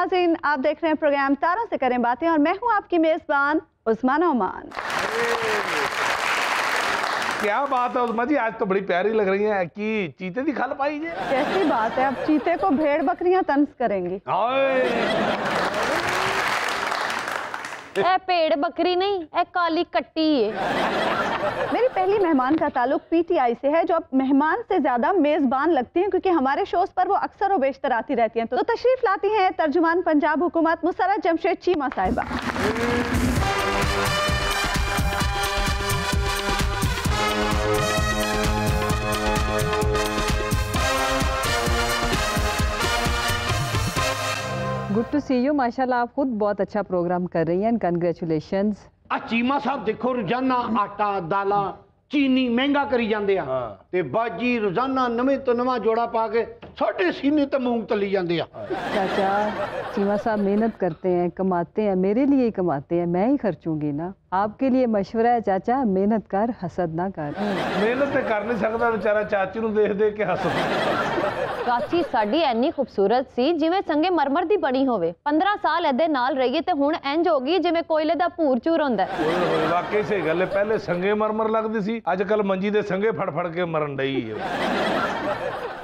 नाज़रीन, आप देख रहे हैं प्रोग्राम तारों से करें बातें और मैं हूं आपकी मेजबान उस्मान ओमान। क्या बात है उस्मा जी, आज तो बड़ी प्यारी लग रही है कि चीते दी खल पाई जे। कैसी बात है, अब चीते को भेड़ बकरियां तंज करेंगी। ए भेड़ बकरी नहीं, ए काली कट्टी है। मेरी पहली मेहमान का ताल्लुक पीटीआई से है, जो अब मेहमान से ज्यादा मेजबान लगती हैं क्योंकि हमारे शोज पर वो अक्सर व बेशतर आती रहती हैं। तो तशरीफ लाती हैं तर्जुमान पंजाब हुकूमत Musarrat Jamshed Cheema Sahiba. Good to see you. माशाल्लाह आप खुद बहुत अच्छा प्रोग्राम कर रही हैं, कंग्रेचुलेशंस। चीमा साहब देखो रोजाना आटा दाला चीनी महंगा करी जाते हैं ते बाजी रोजाना नवे तो नवा जोड़ा पा के साढ़े सीने तो मूंग तली जाते हैं। चाचा चीमा साहब मेहनत करते हैं, कमाते हैं, मेरे लिए ही कमाते हैं, मैं ही खर्चूंगी ना। आपके लिए मशवरा है चाचा, मेहनत कर, हसद ना कर। मेहनत तो कर नहीं सकता बेचारा, चाची नूं देख देख के हसदा। चाची साडी इन्नी खूबसूरत सी जिवें संगे मरमर दी बनी होवे। 15 साल इहदे नाल रही ते हुण इंज हो गई जिवें कोयले दा भूर चूर हुंदा है। ओए वाकई सही गल है, पहले संगे मरमर लगदी सी, अजकल मंजी दे संगे फड़ फड़ के मरन डई है।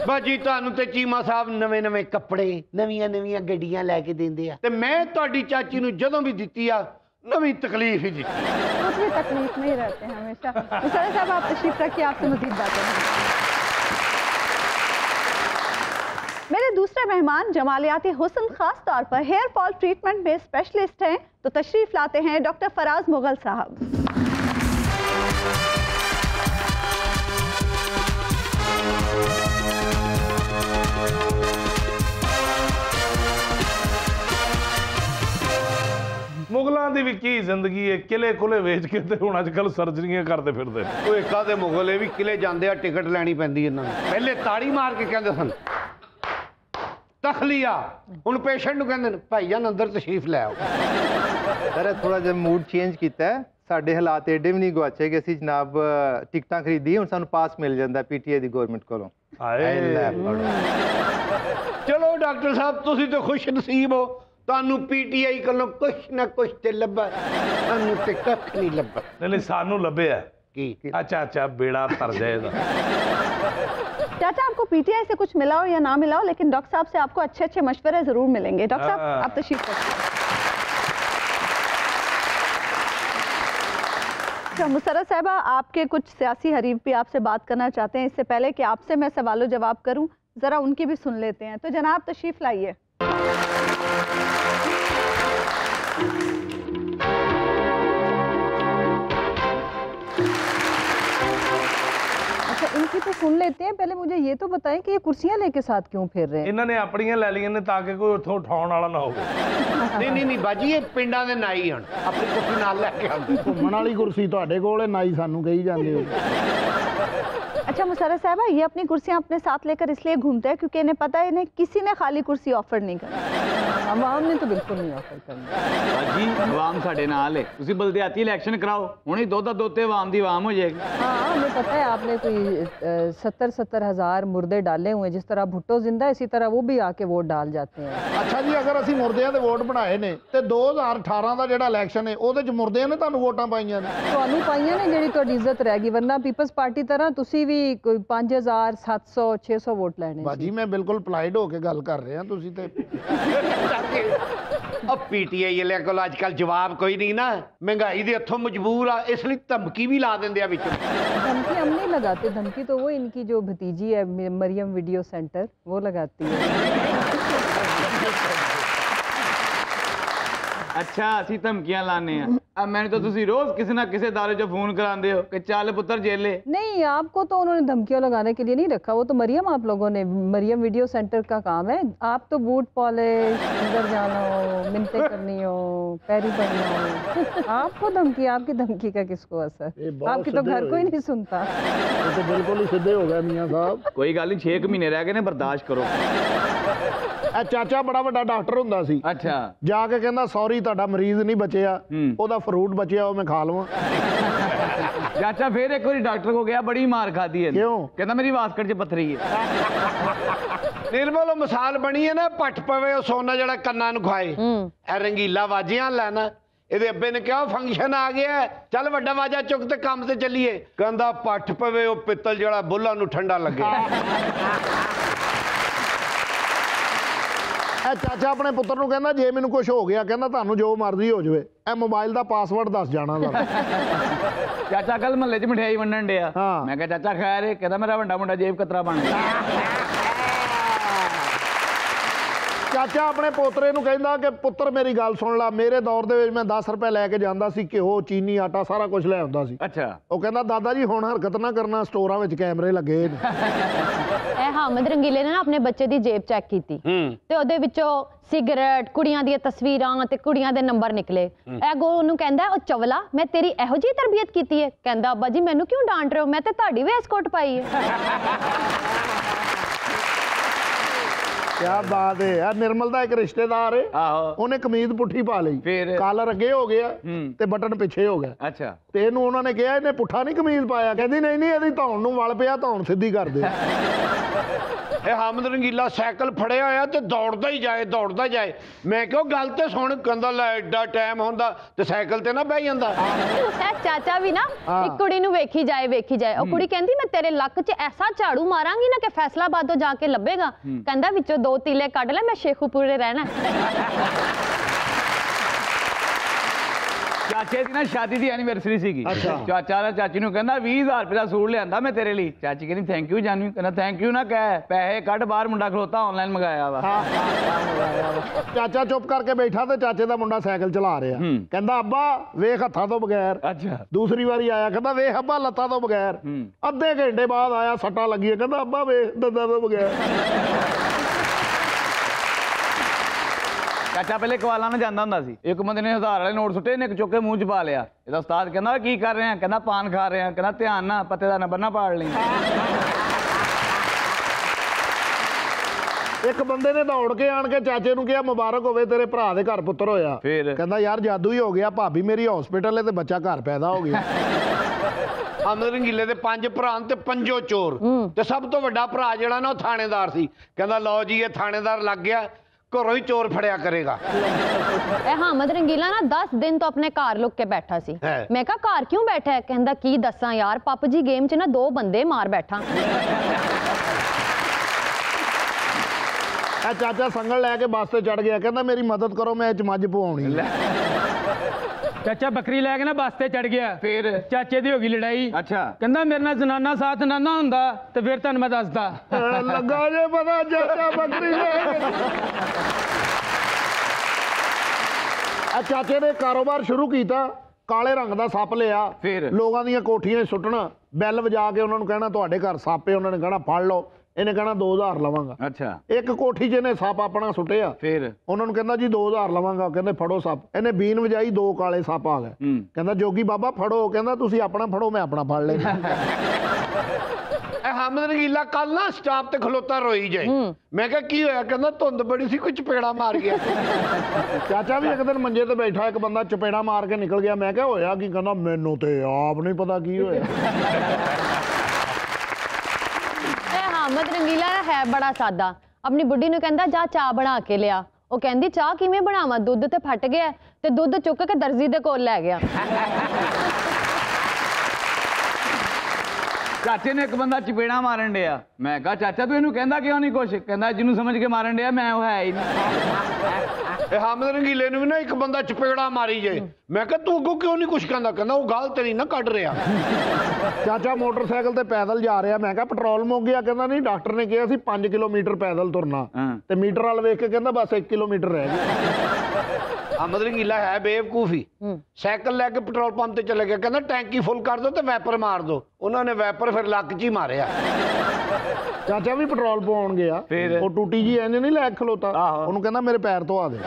बाजी तुहानू ते चीमा साहब नवे नवे कपड़े नवियां नवियां गड्डियां लैके देंदे आ ते मैं तुहाडी चाची नू जदों भी दित्ती आ नवी तकलीफ ही दित्ती। कुछ भी तकलीफ नहीं रहते हैं हमेशा। मुसर्रत साहब आप तशरीफ रखिए, आपसे मज़ीद बातें हैं। मेरे दूसरे मेहमान जमालियाती हुस्न, खास तौर पर हेयर फॉल ट्रीटमेंट में स्पेशलिस्ट हैं, तो तशरीफ लाते हैं डॉक्टर फराज मुगल साहब। मुगलों की भी की जिंदगी है, किले कुले वेच के ते हुण अजकल सर्जरियां करते फिरदे। ओए कादे मुगल ये भी किले जांदे आ, टिकट लैनी पैंदी इन्हां नूं। पहले ताड़ी मार के कहंदे सन तखलिया, हुण पेशेंट नूं कहंदे ने भाईजान अंदर तशरीफ लै आओ। सर थोड़ा जिहा मूड चेंज किया है, साडे हालात एडे भी नहीं गवाचे कि असीं जनाब टिकटां खरीदी, हुण सानूं पास मिल जांदा पीटीआई दी गवर्नमेंट कोलों। चलो डॉक्टर साहब तुसीं तो खुश नसीब हो, तुहानू पीटीआई कोलों कुछ ना कुछ ते लब्भा, सानू ते कख नहीं लब्भा। नहीं सानू लभ्या की अच्छा अच्छा बेड़ा तर जाएगा। चाचा आपको पीटीआई से कुछ मिला हो या ना मिला हो, लेकिन डॉक्टर साहब से आपको अच्छे अच्छे मशवरे जरूर मिलेंगे। डॉक्टर साहब आप तशरीफ रखिए। अच्छा मुसर्रत साहिबा, आपके कुछ सियासी हरीफ भी आपसे बात करना चाहते हैं। इससे पहले कि आपसे मैं सवालों जवाब करूं, जरा उनकी भी सुन लेते हैं। तो जनाब तशरीफ लाइए। अच्छा इनकी तो सुन लेते हैं, पहले मुझे ये तो बताएं कि ये कुर्सियां लेके साथ क्यों फिर रहे हैं? इन्होंने अपनियां ले लिया ने ताकि कोई उठों उठाउण वाला ना हो। नहीं बाजी ये पिंडां दे नाई हन अपनी कुर्सी नाल लैके आंदे। घूमण वाली कुर्सी तुहाडे कोल है, नाई सानू कही जांदे हो। अच्छा मुसर्रत साहिबा, ये अपनी कुर्सियां अपने साथ लेकर इसलिए घूमते हैं क्योंकि इन्हें पता है इन्हें किसी ने खाली कुर्सी ऑफर नहीं करनी। अवाम ने तो बिल्कुल नहीं ऑफर करनी। जी अवाम साडे नाल है, तुसी बलदियाती इलेक्शन कराओ, हुणे दो दोते अवाम दी अवाम हो जाएगी। हाँ हमें पता है, आपने कोई 70-70 हज़ार मुर्दे डाले हुए, जिस तरह भुट्टो जिंदा इसी तरह वो भी आके वोट डाल जाते हैं। अच्छा जी, अगर ਅਸੀਂ ਮੁਰਦਿਆਂ ਦੇ ਵੋਟ ਬਣਾਏ ਨੇ ਤੇ 2018 ਦਾ ਜਿਹੜਾ ਇਲੈਕਸ਼ਨ ਹੈ ਉਹਦੇ ਚ ਮੁਰਦਿਆਂ ਨੇ ਤੁਹਾਨੂੰ ਵੋਟਾਂ ਪਾਈਆਂ ਨੇ। ਤੁਹਾਨੂੰ ਪਾਈਆਂ ਨੇ ਜਿਹੜੀ ਤੁਹਾਡੀ ਇੱਜ਼ਤ ਰਹਿ ਗਈ, ਵਰਨਾ ਪੀਪਲਸ ਪਾਰਟੀ ਤਰ੍ਹਾਂ ਤੁਸੀਂ ਵੀ ਕੋਈ 5000 700 600 ਵੋਟ ਲੈਣੇ। ਬਾਜੀ ਮੈਂ ਬਿਲਕੁਲ ਪਲਾਈਡ ਹੋ ਕੇ ਗੱਲ ਕਰ ਰਿਹਾ, ਤੁਸੀਂ ਤੇ अब पीटीआई वाले को आजकल जवाब कोई नहीं ना, महंगाई के हथों मजबूर आ, इसलिए धमकी भी ला देंगे आ विच। धमकी हम नहीं लगाते, धमकी तो वो इनकी जो भतीजी है मरियम वीडियो सेंटर वो लगाती है। अच्छा असी धमकियां लाने हैं, अब मैंने तो तुसी रोज किसी ना किसी दारे जो फोन करांदे हो कि चल पुत्र जेले। नहीं आपको तो उन्होंने धमकियां लगाने के लिए नहीं रखा, वो तो मरियम आप लोगों ने, मरियम वीडियो सेंटर का काम है। आप तो बूट पॉलिश, अंदर जाना हो, मिन्नतें करनी हो, पैरी पड़ना हो, आपको धमकी, आपकी धमकी का किसको असर? आपकी तो घर कोई नहीं सुनता। तो बिल्कुल ही सीधे हो गए मियां साहब। कोई गल नहीं, 6 महीने रह गए ने, बर्दाश्त करो। चाचा बड़ा वड्डा डॉक्टर हुंदा सी, अच्छा जाके कहंदा सॉरी ਤੁਹਾਡਾ ਮਰੀਜ਼ ਨਹੀਂ ਬਚਿਆ, ਉਹਦਾ ਫਰੂਟ ਬਚਿਆ ਉਹ ਮੈਂ ਖਾ ਲਵਾਂ। चाचा फिर एक बार डॉक्टर को गया, बड़ी मार खादी है। क्यों? कहता मेरी वास्कट च पत्थरी है। निर्मल वो मिसाल बनी है ना, पट पवे वो सोना जड़ा कन्ना नु खाए। ए रंगीला वाजियां लेना। ਇਹਦੇ ਅੱਬੇ ਨੇ ਕਿਹਾ ਫੰਕਸ਼ਨ ਆ ਗਿਆ, ਚੱਲ ਵੱਡਾ ਵਾਜਾ ਚੁੱਕ ਤੇ ਕੰਮ ਤੇ ਚੱਲੀਏ। ਕਹਿੰਦਾ ਪੱਠ ਪਵੇ ਉਹ ਪਿੱਤਲ ਜਿਹੜਾ ਬੁੱਲਾਂ ਨੂੰ ਠੰਡਾ ਲੱਗੇ। ਇਹ ਚਾਚਾ ਆਪਣੇ ਪੁੱਤਰ ਨੂੰ ਕਹਿੰਦਾ ਜੇ ਮੈਨੂੰ ਕੁਝ ਹੋ ਗਿਆ, ਕਹਿੰਦਾ ਤੁਹਾਨੂੰ ਜੋ ਮਰਜ਼ੀ ਹੋ ਜਾਵੇ, ਇਹ ਮੋਬਾਈਲ ਦਾ ਪਾਸਵਰਡ ਦੱਸ ਜਾਣਾ ਦਾ। ਚਾਚਾ ਕੱਲ ਮਹੱਲੇ 'ਚ ਮਠਿਆਈ ਵੰਡਣ ਡਿਆ। ਮੈਂ ਕਿਹਾ ਚਾਚਾ ਖੈਰ ਹੈ? ਕਹਿੰਦਾ ਮੇਰਾ ਵੱਡਾ ਮੁੰਡਾ ਜੇਬ ਕਤਰਾ ਬਣ ਗਿਆ। ਚਾਚਾ ਆਪਣੇ ਪੋਤਰੇ ਨੂੰ ਕਹਿੰਦਾ ਕਿ ਪੁੱਤਰ ਮੇਰੀ ਗੱਲ ਸੁਣ ਲੈ, ਮੇਰੇ ਦੌਰ ਦੇ ਵਿੱਚ ਮੈਂ 10 ਰੁਪਏ ਲੈ ਕੇ ਜਾਂਦਾ ਸੀ, ਘਿਓ ਚੀਨੀ ਆਟਾ ਸਾਰਾ ਕੁਝ ਲੈ ਆਉਂਦਾ ਸੀ। ਅੱਛਾ। ਉਹ ਕਹਿੰਦਾ ਦਾਦਾ ਜੀ ਹੁਣ ਹਰਕਤ ਨਾ ਕਰਨਾ, ਸਟੋਰਾਂ ਵਿੱਚ ਕੈਮਰੇ ਲੱਗੇ ਨੇ। ਇਹ ਹਾਮਦ ਰੰਗੀਲੇ ਨੇ ਨਾ ਆਪਣੇ ਬੱਚੇ ਦੀ ਜੇਬ ਚੈੱਕ ਕੀਤੀ ਤੇ ਉਹਦੇ ਵਿੱਚੋਂ ਸਿਗਰਟ, ਕੁੜੀਆਂ ਦੀਆਂ ਤਸਵੀਰਾਂ ਤੇ ਕੁੜੀਆਂ ਦੇ ਨੰਬਰ ਨਿਕਲੇ। ਇਹ ਗੋ ਉਹਨੂੰ ਕਹਿੰਦਾ ਉਹ ਚਵਲਾ, ਮੈਂ ਤੇਰੀ ਇਹੋ ਜਿਹੀ ਤਰਬੀਅਤ ਕੀਤੀ ਹੈ? ਕਹਿੰਦਾ ਅੱਬਾ ਜੀ ਮੈਨੂੰ ਕਿਉਂ ਡਾਂਟ ਰਹੇ ਹੋ, ਮੈਂ ਤੇ ਤੁਹਾਡੀ ਵੇਸਕੋਟ ਪਾਈ ਹੈ। क्या बात है यार। निर्मल ਦਾ ਇੱਕ ਰਿਸ਼ਤੇਦਾਰ ਹੈ, ਉਹਨੇ ਕਮੀਜ਼ ਪੁੱਠੀ ਪਾ ਲਈ, ਕਾਲਰ ਅੱਗੇ ਹੋ ਗਿਆ ਤੇ ਬਟਨ ਪਿੱਛੇ ਹੋ ਗਿਆ। ਅੱਛਾ। ਤੇ ਇਹਨੂੰ ਉਹਨਾਂ ਨੇ ਕਿਹਾ ਇਹਨੇ ਪੁੱਠਾ ਨਹੀਂ ਕਮੀਜ਼ ਪਾਇਆ। ਕਹਿੰਦੀ ਨਹੀਂ ਨਹੀਂ, ਇਹਦੀ ਧੌਣ ਨੂੰ ਵਲ ਪਿਆ, ਧੌਣ ਸਿੱਧੀ ਕਰ ਦੇ। ਇਹ ਹਾਮਦ ਰੰਗੀਲਾ ਸਾਈਕਲ ਫੜਿਆ ਹੋਇਆ ਤੇ ਦੌੜਦਾ ਹੀ ਜਾਏ, ਦੌੜਦਾ ਜਾਏ। ਮੈਂ ਕਿਹਾ ਗੱਲ ਤੇ ਸੁਣ। ਕਹਿੰਦਾ ਲੈ ਐਡਾ ਟਾਈਮ ਹੁੰਦਾ ਤੇ ਸਾਈਕਲ ਤੇ ਨਾ ਬਹਿ ਜਾਂਦਾ। ਚਾਚਾ ਵੀ ਨਾ ਇੱਕ ਕੁੜੀ ਨੂੰ ਵੇਖੀ ਜਾਏ, ਵੇਖੀ ਜਾਏ। ਉਹ ਕੁੜੀ ਕਹਿੰਦੀ ਮੈਂ ਤੇਰੇ ਲੱਕ 'ਚ ਐਸਾ ਝਾੜੂ ਮਾਰਾਂਗੀ ਨਾ ਕਿ ਫੈਸਲਾਬਾਦ ਤੋਂ ਜਾ ਕੇ ਲੱਭੇਗਾ। ਕਹਿੰਦਾ ਵਿੱਚੋਂ 2 ਤੀਲੇ ਕੱਢ ਲੈ, ਮੈਂ ਸ਼ੇਖੂਪੁਰੇ ਰਹਿਣਾ। ਚਾਚੇ ਦੀ ਨਾ ਸ਼ਾਦੀ ਦੀ ਐਨੀਵਰਸਰੀ ਸੀਗੀ। ਚਾਚਾ ਨੇ ਚਾਚੀ ਨੂੰ ਕਹਿੰਦਾ 20,000 ਰੁਪਏ ਦਾ ਸੂਟ ਲਿਆਂਦਾ ਮੈਂ ਤੇਰੇ ਲਈ। ਚਾਚੀ ਕਹਿੰਦੀ ਥੈਂਕ ਯੂ ਜਾਨੂ। ਕਹਿੰਦਾ ਥੈਂਕ ਯੂ ਨਾ ਕਹਿ, ਪੈਸੇ ਕੱਢ ਬਾਹਰ, ਮੁੰਡਾ ਖਲੋਤਾ ਆਨਲਾਈਨ ਮੰਗਾਇਆ ਵਾ। ਚਾਚਾ ਚੁੱਪ ਕਰਕੇ ਬੈਠਾ ਤੇ ਚਾਚੇ ਦਾ ਮੁੰਡਾ ਸਾਈਕਲ ਚਲਾ ਰਿਹਾ। ਕਹਿੰਦਾ ਅੱਬਾ ਵੇਖ ਹੱਥਾਂ ਤੋਂ ਬਗੈਰ। ਅੱਛਾ। ਦੂਸਰੀ ਵਾਰੀ ਆਇਆ, ਕਹਿੰਦਾ ਵੇਖ ਅੱਬਾ ਲੱਤਾਂ ਤੋਂ ਬਗੈਰ। ਅੱਧੇ ਘੰਟੇ ਬਾਅਦ ਆਇਆ, ਸੱਟਾਂ ਲੱਗੀਆਂ, ਕਹਿੰਦਾ ਅੱਬਾ ਵੇਖ ਦੰਦਾਂ ਤੋਂ ਬਗੈਰ। ਚਾਚਾ ਪਹਿਲੇ ਕਵਾਲਾਂ ਨੂੰ ਜਾਂਦਾ ਹੁੰਦਾ ਸੀ। ਇੱਕ ਬੰਦੇ ਨੇ 1000 ਵਾਲੇ ਨੋਟ ਸੁੱਟੇ, ਨੇ ਇੱਕ ਚੁੱਕ ਕੇ ਮੂੰਹ 'ਚ ਪਾ ਲਿਆ। ਇਹਦਾ ਉਸਤਾਦ ਕਹਿੰਦਾ ਕੀ ਕਰ ਰਹੇ ਆ? ਕਹਿੰਦਾ ਪਾਨ ਖਾ ਰਹੇ ਆ। ਕਹਿੰਦਾ ਧਿਆਨ ਨਾ ਪੱਤੇ ਦਾ ਨੰਬਰ ਨਾ ਪਾੜ ਲਈ। ਇੱਕ ਬੰਦੇ ਨੇ ਦੌੜ ਕੇ ਆਣ ਕੇ ਚਾਚੇ ਨੂੰ ਕਿਹਾ ਮੁਬਾਰਕ ਹੋਵੇ ਤੇਰੇ ਭਰਾ ਦੇ ਘਰ ਪੁੱਤਰ ਹੋਇਆ। ਕਹਿੰਦਾ ਯਾਰ ਜਾਦੂ ਹੀ ਹੋ ਗਿਆ, ਭਾਬੀ ਮੇਰੀ ਹਸਪੀਟਲ ਹੈ ਤੇ ਬੱਚਾ ਘਰ ਪੈਦਾ ਹੋ ਗਿਆ। ਹਾਮਦ ਰੰਗੀਲੇ ਦੇ 5 ਭਰਾ ਤੇ 5 ਚੋਰ ਤੇ ਸਭ ਤੋਂ ਵੱਡਾ ਭਰਾ ਜਿਹੜਾ ਨਾ ਉਹ ਥਾਣੇਦਾਰ ਸੀ। ਕਹਿੰਦਾ ਲਓ ਜੀ ਇਹ ਥਾਣੇਦਾਰ ਲੱਗ ਗਿਆ, ਘਰੋਂ ਹੀ ਚੋਰ ਫੜਿਆ ਕਰੇਗਾ। ਇਹ ਹਾਮਦ ਰੰਗੀਲਾ ਨਾ 10 ਦਿਨ ਤੋਂ ਆਪਣੇ ਘਰ ਲੁੱਕ ਕੇ ਬੈਠਾ ਸੀ। ਮੈਂ ਕਿਹਾ ਘਰ ਕਿਉਂ ਬੈਠਾ ਹੈ? ਕਹਿੰਦਾ ਕੀ ਦੱਸਾਂ ਯਾਰ, ਪਬਜੀ ਗੇਮ 'ਚ ਨਾ 2 ਬੰਦੇ ਮਾਰ ਬੈਠਾ। ਇਹ ਚਾਚਾ ਸੰਗਲ ਲੈ ਕੇ ਬੱਸ ਤੇ ਚੜ ਗਿਆ। ਕਹਿੰਦਾ ਮੇਰੀ ਮਦਦ ਕਰੋ, ਮੈਂ ਇਹ 'ਚ ਮੱਝ ਪਵਾਉਣੀ। ਚਾਚਾ ਬੱਕਰੀ ਲੈ ਕੇ ਨਾ ਬੱਸ ਤੇ ਚੜ ਗਿਆ। ਫਿਰ ਚਾਚੇ ਦੀ ਹੋ ਗਈ ਲੜਾਈ। ਅੱਛਾ। ਕਹਿੰਦਾ ਮੇਰੇ ਨਾਲ ਜ਼ਨਾਨਾ ਸਾਥ ਨਾ ਹੁੰਦਾ ਤੇ ਫਿਰ ਤੁਹਾਨੂੰ ਮੈਂ ਦੱਸਦਾ। ਲੱਗਾ ਜੇ ਪਤਾ ਚਾਚਾ ਬੱਕਰੀ ਲੈ ਕੇ। ਆ ਚਾਚੇ ਨੇ ਕਾਰੋਬਾਰ ਸ਼ੁਰੂ ਕੀਤਾ, ਕਾਲੇ ਰੰਗ ਦਾ ਸੱਪ ਲਿਆ, ਲੋਕਾਂ ਦੀਆਂ ਕੋਠੀਆਂ 'ਚ ਸੁੱਟਣਾ, ਬੈਲ ਵਜਾ ਕੇ ਉਹਨਾਂ ਨੂੰ ਕਹਿਣਾ ਤੁਹਾਡੇ ਘਰ ਸੱਪ ਹੈ। ਉਹਨਾਂ ਨੇ ਕਹਿਣਾ ਫੜ ਲਓ। ਇਹਨੇ ਕਹਿਣਾ 2000 ਲਵਾਂਗਾ। ਅੱਛਾ। ਇੱਕ ਕੋਠੀ 'ਚ ਇਹਨੇ ਸੱਪ ਆਪਣਾ ਸੁੱਟਿਆ। ਫਿਰ ਉਹਨਾਂ ਨੂੰ ਕਹਿੰਦਾ ਜੀ 2000 ਲਵਾਂਗਾ। ਕਹਿੰਦੇ ਫੜੋ ਸੱਪ। ਇਹਨੇ ਬੀਨ ਵਜਾਈ, 2 ਕਾਲੇ ਸੱਪ ਆ ਗਏ। ਕਹਿੰਦਾ ਜੋਗੀ ਬਾਬਾ ਫੜੋ। ਕਹਿੰਦਾ ਤੁਸੀਂ ਆਪਣਾ ਫੜੋ, ਮੈਂ ਆਪਣਾ ਫੜ ਲੈਣਾ। ਇਹ ਹਾਮਦ ਰੰਗੀਲਾ ਕੱਲ ਨਾ ਸਟਾਪ ਤੇ ਖਲੋਤਾ ਰੋਈ ਜਾਏ। ਮੈਂ ਕਿਹਾ ਕੀ ਹੋਇਆ? ਕਹਿੰਦਾ ਧੁੰਦ ਬੜੀ ਸੀ, ਕੋਈ ਚਪੇੜਾ ਮਾਰ ਗਿਆ। ਚਾਚਾ ਵੀ ਇੱਕ ਦਿਨ ਮੰਜੇ ਤੇ ਬੈਠਾ, ਇੱਕ ਬੰਦਾ ਚਪੇੜਾ ਮਾਰ ਕੇ ਨਿਕਲ ਗਿਆ। ਮੈਂ ਕਿਹਾ ਹੋਇਆ ਕੀ? ਕਹਿੰਦਾ ਮੈਨੂੰ ਤੇ ਆਪ ਨਹੀਂ ਪਤਾ ਕੀ ਹੋਇਆ। ਹਾਮਦ ਰੰਗੀਲਾ ਹੈ ਬੜਾ ਸਾਦਾ। ਆਪਣੀ ਬੁੱਢੀ ਨੂੰ ਕਹਿੰਦਾ ਜਾ ਚਾਹ ਬਣਾ ਕੇ ਲਿਆ। ਉਹ ਕਹਿੰਦੀ ਚਾਹ ਕਿਵੇਂ ਬਣਾਵਾਂ, ਦੁੱਧ ਤੇ ਫਟ ਗਿਆ। ਤੇ ਦੁੱਧ ਚੁੱਕ ਕੇ ਦਰਜੀ ਦੇ ਕੋਲ ਲੈ ਗਿਆ। ਚਾਚੇ ਨੇ ਇੱਕ ਬੰਦਾ ਚਪੇੜਾ ਮਾਰਨ ਡਿਆ। ਮੈਂ ਕਿਹਾ ਚਾਚਾ ਤੂੰ ਇਹਨੂੰ ਕਹਿੰਦਾ ਕਿਉਂ ਨਹੀਂ ਕੁਛ? ਕਹਿੰਦਾ ਜਿਹਨੂੰ ਸਮਝ ਕੇ ਮਾਰਨ ਡਿਆ ਮੈਂ ਉਹ ਹੈ ਹੀ ਨਹੀਂ। ਇਹ ਹਾਮਦ ਰੰਗੀਲੇ ਨੂੰ ਵੀ ਨਾ ਇੱਕ ਬੰਦਾ ਚਪੇੜਾ ਮਾਰੀ ਜਾਏ। ਮੈਂ ਕਿਹਾ ਤੂੰ ਅੱਗੋਂ ਕਿਉਂ ਨਹੀਂ ਕੁਛ ਕਹਿੰਦਾ? ਕਹਿੰਦਾ ਉਹ ਗੱਲ ਤੇਰੀ ਨਾ ਕੱਢ ਰਿਹਾ। ਚਾਚਾ ਮੋਟਰਸਾਈਕਲ ਤੇ ਪੈਦਲ ਜਾ ਰਿਹਾ। ਮੈਂ ਕਿਹਾ ਪੈਟਰੋਲ ਮੁੱਕ ਗਿਆ। ਕਹਿੰਦਾ ਨਹੀਂ, ਡਾਕਟਰ ਨੇ ਕਿਹਾ ਸੀ 5 ਕਿਲੋਮੀਟਰ ਪੈਦਲ ਤੁਰਨਾ। ਤੇ ਮੀਟਰ ਵਾਲ ਵੇਖ ਕੇ ਕਹਿੰਦਾ ਬਸ 1 ਕਿਲੋਮੀਟਰ ਰਹਿ ਗਿਆ। ਹਾਮਦ ਰੰਗੀਲਾ ਹੈ ਬੇਵਕੂਫੀ। ਸਾਈਕਲ ਲੈ ਕੇ ਪੈਟਰੋਲ ਪੰਪ ਤੇ ਚਲੇ ਗਿਆ। ਕਹਿੰਦਾ ਟੈਂਕੀ ਫੁੱਲ ਕਰ ਦੋ ਤੇ ਵੈਪਰ ਮਾਰ ਦੋ। ਉਹਨਾਂ ਨੇ ਵੈਪਰ ਫਿਰ ਲੱਕ 'ਚ ਹੀ ਮਾਰਿਆ। ਚਾਚਾ ਵੀ ਪੈਟਰੋਲ ਪਵਾਉਣ ਗਿਆ। ਉਹ ਟੂਟੀ ਜੀ ਐਨੇ ਨਹੀਂ ਲੈ ਖਲੋਤਾ। ਉਹਨੂੰ ਕਹਿੰਦਾ ਮੇਰੇ ਪੈਰ ਤੋਂ ਆ ਦੇ।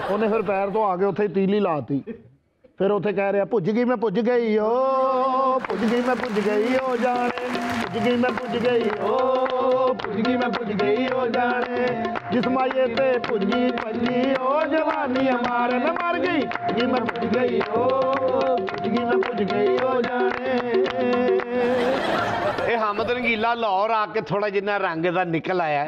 ਉਹਨੇ ਫਿਰ ਪੈਰ ਤੋਂ ਆ ਕੇ ਉੱਥੇ ਤੀਲੀ ਲਾਤੀ। ਫਿਰ ਉੱਥੇ ਕਹਿ ਰਿਹਾ ਭੁੱਜ ਗਈ ਮੈਂ ਭੁੱਜ ਗਈ ਓ, ਭੁੱਜ ਗਈ ਮੈਂ ਭੁੱਜ ਗਈ ਓ ਜਾਣੇ, ਭੁੱਜ ਗਈ ਮੈਂ ਭੁੱਜ ਗਈ ਓ, ਭੁੱਜ ਗਈ ਮੈਂ ਭੁੱਜ ਗਈ ਓ ਜਾਣੇ, ਜਿਸ ਮਾਏ ਤੇ ਭੁੱਜੀ ਭੱਜੀ ਓ ਜਵਾਨੀ ਮਾਰ ਮੈਂ ਮਰ ਗਈ, ਭੁੱਜ ਗਈ ਮੈਂ ਭੁੱਜ ਗਈ ਓ, ਭੁੱਜ ਗਈ ਮੈਂ ਭੁੱਜ ਗਈ ਓ ਜਾਣੇ। ਇਹ ਹਮਦ ਰੰਗੀਲਾ ਲਾਹੌਰ ਆ ਕੇ ਥੋੜਾ ਜਿੰਨਾ ਰੰਗ ਦਾ ਨਿਕਲ ਆਇਆ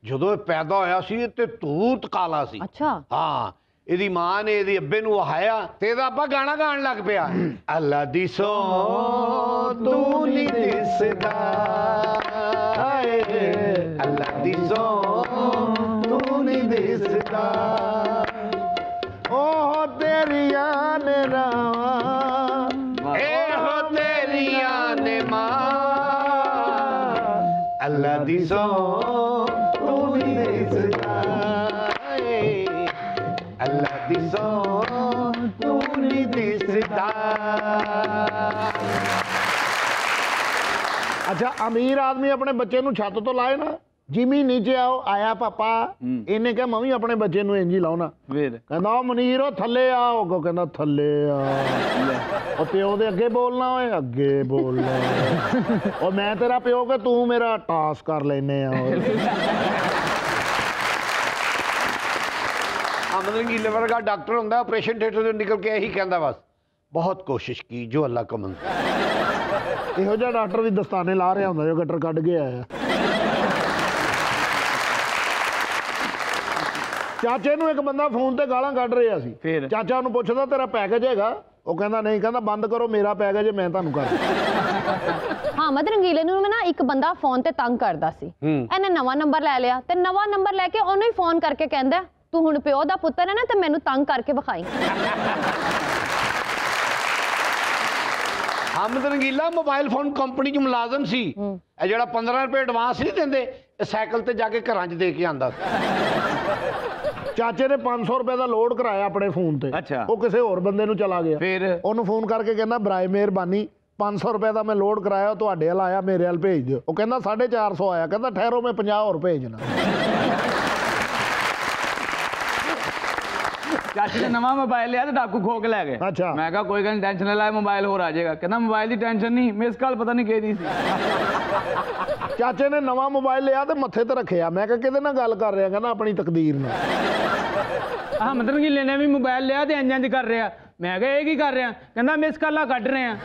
ਜਦੋਂ ਇਹ ਪੈਦਾ ਹੋਇਆ ਸੀ ਇਹ ਤੇ ਤੂਤ ਕਾਲਾ ਸੀ। ਅੱਛਾ। ਹਾਂ, ਇਹਦੀ ਮਾਂ ਨੇ ਇਹਦੇ ਅੱਬੇ ਨੂੰ ਵਹਾਇਆ ਤੇ ਇਹਦਾ ਅੱਬਾ ਗਾਣਾ ਗਾਣ ਲੱਗ ਪਿਆ, ਅੱਲਾ ਦੀ ਸੋ ਤੂੰ ਨਹੀਂ ਦਿਸਦਾ, ਅੱਲਾ ਦੀ ਸੋ ਤੂੰ ਨਹੀਂ ਦਿਸਦਾ, ਉਹ ਤੇਰੀਆਂ ਨੇ ਰਾਵਾਂ, ਇਹੋ ਤੇਰੀਆਂ ਨੇ ਮਾਂ, ਅੱਲਾ ਦੀ ਸੋ ਤੂੰ ਨਹੀਂ ਦਿਸਦਾ, ਅੱਲਾ ਦੀ ਸੋ ਤੂੰ ਨਹੀਂ ਦਿਸਦਾ। ਅੱਛਾ, ਅਮੀਰ ਆਦਮੀ ਆਪਣੇ ਬੱਚੇ ਨੂੰ ਛੱਤ ਤੋਂ ਲਾਏ ਨਾ, ਜਿਮੀ ਨੀਚੇ ਆਓ, ਆਇਆ ਪਾਪਾ, ਇਹਨੇ ਕਿਹਾ ਮੈਂ ਵੀ ਆਪਣੇ ਬੱਚੇ ਨੂੰ ਇੰਜ ਹੀ ਲਾਉਣਾ। ਫਿਰ ਕਹਿੰਦਾ ਉਹ ਮਨੀਰ ਉਹ ਥੱਲੇ ਆ, ਉਹ ਕਹਿੰਦਾ ਥੱਲੇ ਆ, ਉਹ ਪਿਓ ਦੇ ਅੱਗੇ ਬੋਲਣਾ ਓਏ, ਅੱਗੇ ਬੋਲਣਾ, ਉਹ ਮੈਂ ਤੇਰਾ ਪਿਓ ਕਿ ਤੂੰ ਮੇਰਾ ਟਾਸ ਕਰ ਲੈਨੇ ਆ। ਹਮਦ ਰੰਗੀਲੇ ਵਰਗਾ ਡਾਕਟਰ ਹੁੰਦਾ ਆਪਰੇਸ਼ਨ ਥੀਏਟਰ ਤੋਂ ਨਿਕਲ ਕੇ ਇਹੀ ਕਹਿੰਦਾ, ਬਸ ਬਹੁਤ ਕੋਸ਼ਿਸ਼ ਕੀ ਜੋ ਅੱਲਾ ਕੋ ਮੰਜ਼ੂਰ। ਇਹੋ ਜਿਹਾ ਡਾਕਟਰ ਵੀ ਦਸਤਾਨੇ ਲਾ ਰਿਹਾ ਹੁੰਦਾ ਜੋ ਗਟਰ ਕੱਢ ਕੇ ਆਇਆ। ਚਾਚੇ ਨੂੰ ਇੱਕ ਬੰਦਾ ਫੋਨ ਤੇ ਗਾਲਾਂ ਕੱਢ ਰਿਹਾ ਸੀ, ਚਾਚਾ ਉਹਨੂੰ ਪੁੱਛਦਾ ਤੇਰਾ ਪੈਕੇਜ ਹੈਗਾ, ਉਹ ਕਹਿੰਦਾ ਨਹੀਂ, ਕਹਿੰਦਾ ਬੰਦ ਕਰੋ ਮੇਰਾ ਪੈਕੇਜ, ਮੈਂ ਤੁਹਾਨੂੰ ਕਰ। ਹਮਦ ਰੰਗੀਲੇ ਨੂੰ ਨਾ ਇੱਕ ਬੰਦਾ ਫੋਨ ਤੇ ਤੰਗ ਕਰਦਾ ਸੀ, ਇਹਨੇ ਨਵਾਂ ਨੰਬਰ ਲੈ ਲਿਆ ਤੇ ਨਵਾਂ ਨੰਬਰ ਲੈ ਕੇ ਉਹਨੂੰ ਹੀ ਫੋਨ ਕਰਕੇ ਕਹਿੰਦਾ ਤੂੰ ਹੁਣ ਪਿਓ ਦਾ ਪੁੱਤਰ ਹੈ ਨਾ ਤੇ ਮੈਨੂੰ ਤੰਗ ਕਰਕੇ ਵਿਖਾਈ। ਹਮਦ ਰੰਗੀਲਾ ਮੋਬਾਈਲ ਫੋਨ ਕੰਪਨੀ 'ਚ ਮੁਲਾਜ਼ਮ ਸੀ। ਇਹ ਜਿਹੜਾ 15 ਰੁਪਏ ਐਡਵਾਂਸ ਨਹੀਂ ਦਿੰਦੇ, ਇਹ ਸਾਈਕਲ ਤੇ ਜਾ ਕੇ ਘਰਾਂ 'ਚ ਦੇ ਕੇ ਆਂਦਾ ਸੀ। ਚਾਚੇ ਨੇ 500 ਰੁਪਏ ਦਾ ਲੋਡ ਕਰਾਇਆ ਆਪਣੇ ਫੋਨ ਤੇ, ਉਹ ਕਿਸੇ ਹੋਰ ਬੰਦੇ ਨੂੰ ਚਲਾ ਗਿਆ, ਫਿਰ ਉਹਨੂੰ ਫੋਨ ਕਰਕੇ ਕਹਿੰਦਾ ਬਰਾਏ ਮਿਹਰਬਾਨੀ 500 ਰੁਪਏ ਦਾ ਮੈਂ ਲੋਡ ਕਰਾਇਆ, ਤੁਹਾਡੇ ਵੱਲ ਆਇਆ, ਮੇਰੇ ਵੱਲ ਭੇਜ ਦਿਓ। ਉਹ ਕਹਿੰਦਾ 450 ਆਇਆ, ਕਹਿੰਦਾ ਠਹਿਰੋ ਮੈਂ 50 ਹੋਰ ਭੇਜਣਾ। ਚਾਚੀ ਨੇ ਨਵਾਂ ਮੋਬਾਈਲ ਲਿਆ ਤੇ ਡਾਕੂ ਖੋ ਕੇ ਲੈ ਗਏ। ਅੱਛਾ, ਮੈਂ ਕਿਹਾ ਕੋਈ ਗੱਲ ਨਹੀਂ, ਟੈਨਸ਼ਨ ਨਾ ਲੈ, ਮੋਬਾਈਲ ਹੋਰ ਆ ਜਾਏਗਾ। ਕਹਿੰਦਾ ਮੋਬਾਈਲ ਦੀ ਟੈਨਸ਼ਨ ਨਹੀਂ, ਮਿਸ ਕਾਲ ਪਤਾ ਨਹੀਂ ਕਿਹਦੀ ਸੀ। ਚਾਚੇ ਨੇ ਨਵਾਂ ਮੋਬਾਈਲ ਲਿਆ ਤੇ ਮੱਥੇ ਤੇ ਰੱਖਿਆ। ਮੈਂ ਕਿਹਾ ਕਿਹਦੇ ਨਾਲ ਗੱਲ ਕਰ ਰਿਹਾ? ਕਹਿੰਦਾ ਆਪਣੀ ਤਕਦੀਰ ਨਾਲ। ਹਮਦ ਰੰਗੀਲੇ ਨੇ ਵੀ ਮੋਬਾਈਲ ਲਿਆ ਤੇ ਇੰਜ ਕਰ ਰਿਹਾ। ਮੈਂ ਕਿਹਾ ਇਹ ਕੀ ਕਰ ਰਿਹਾ? ਕਹਿੰਦਾ ਮਿਸ ਕਾਲਾਂ ਕੱਢ ਰਹੇ ਆ।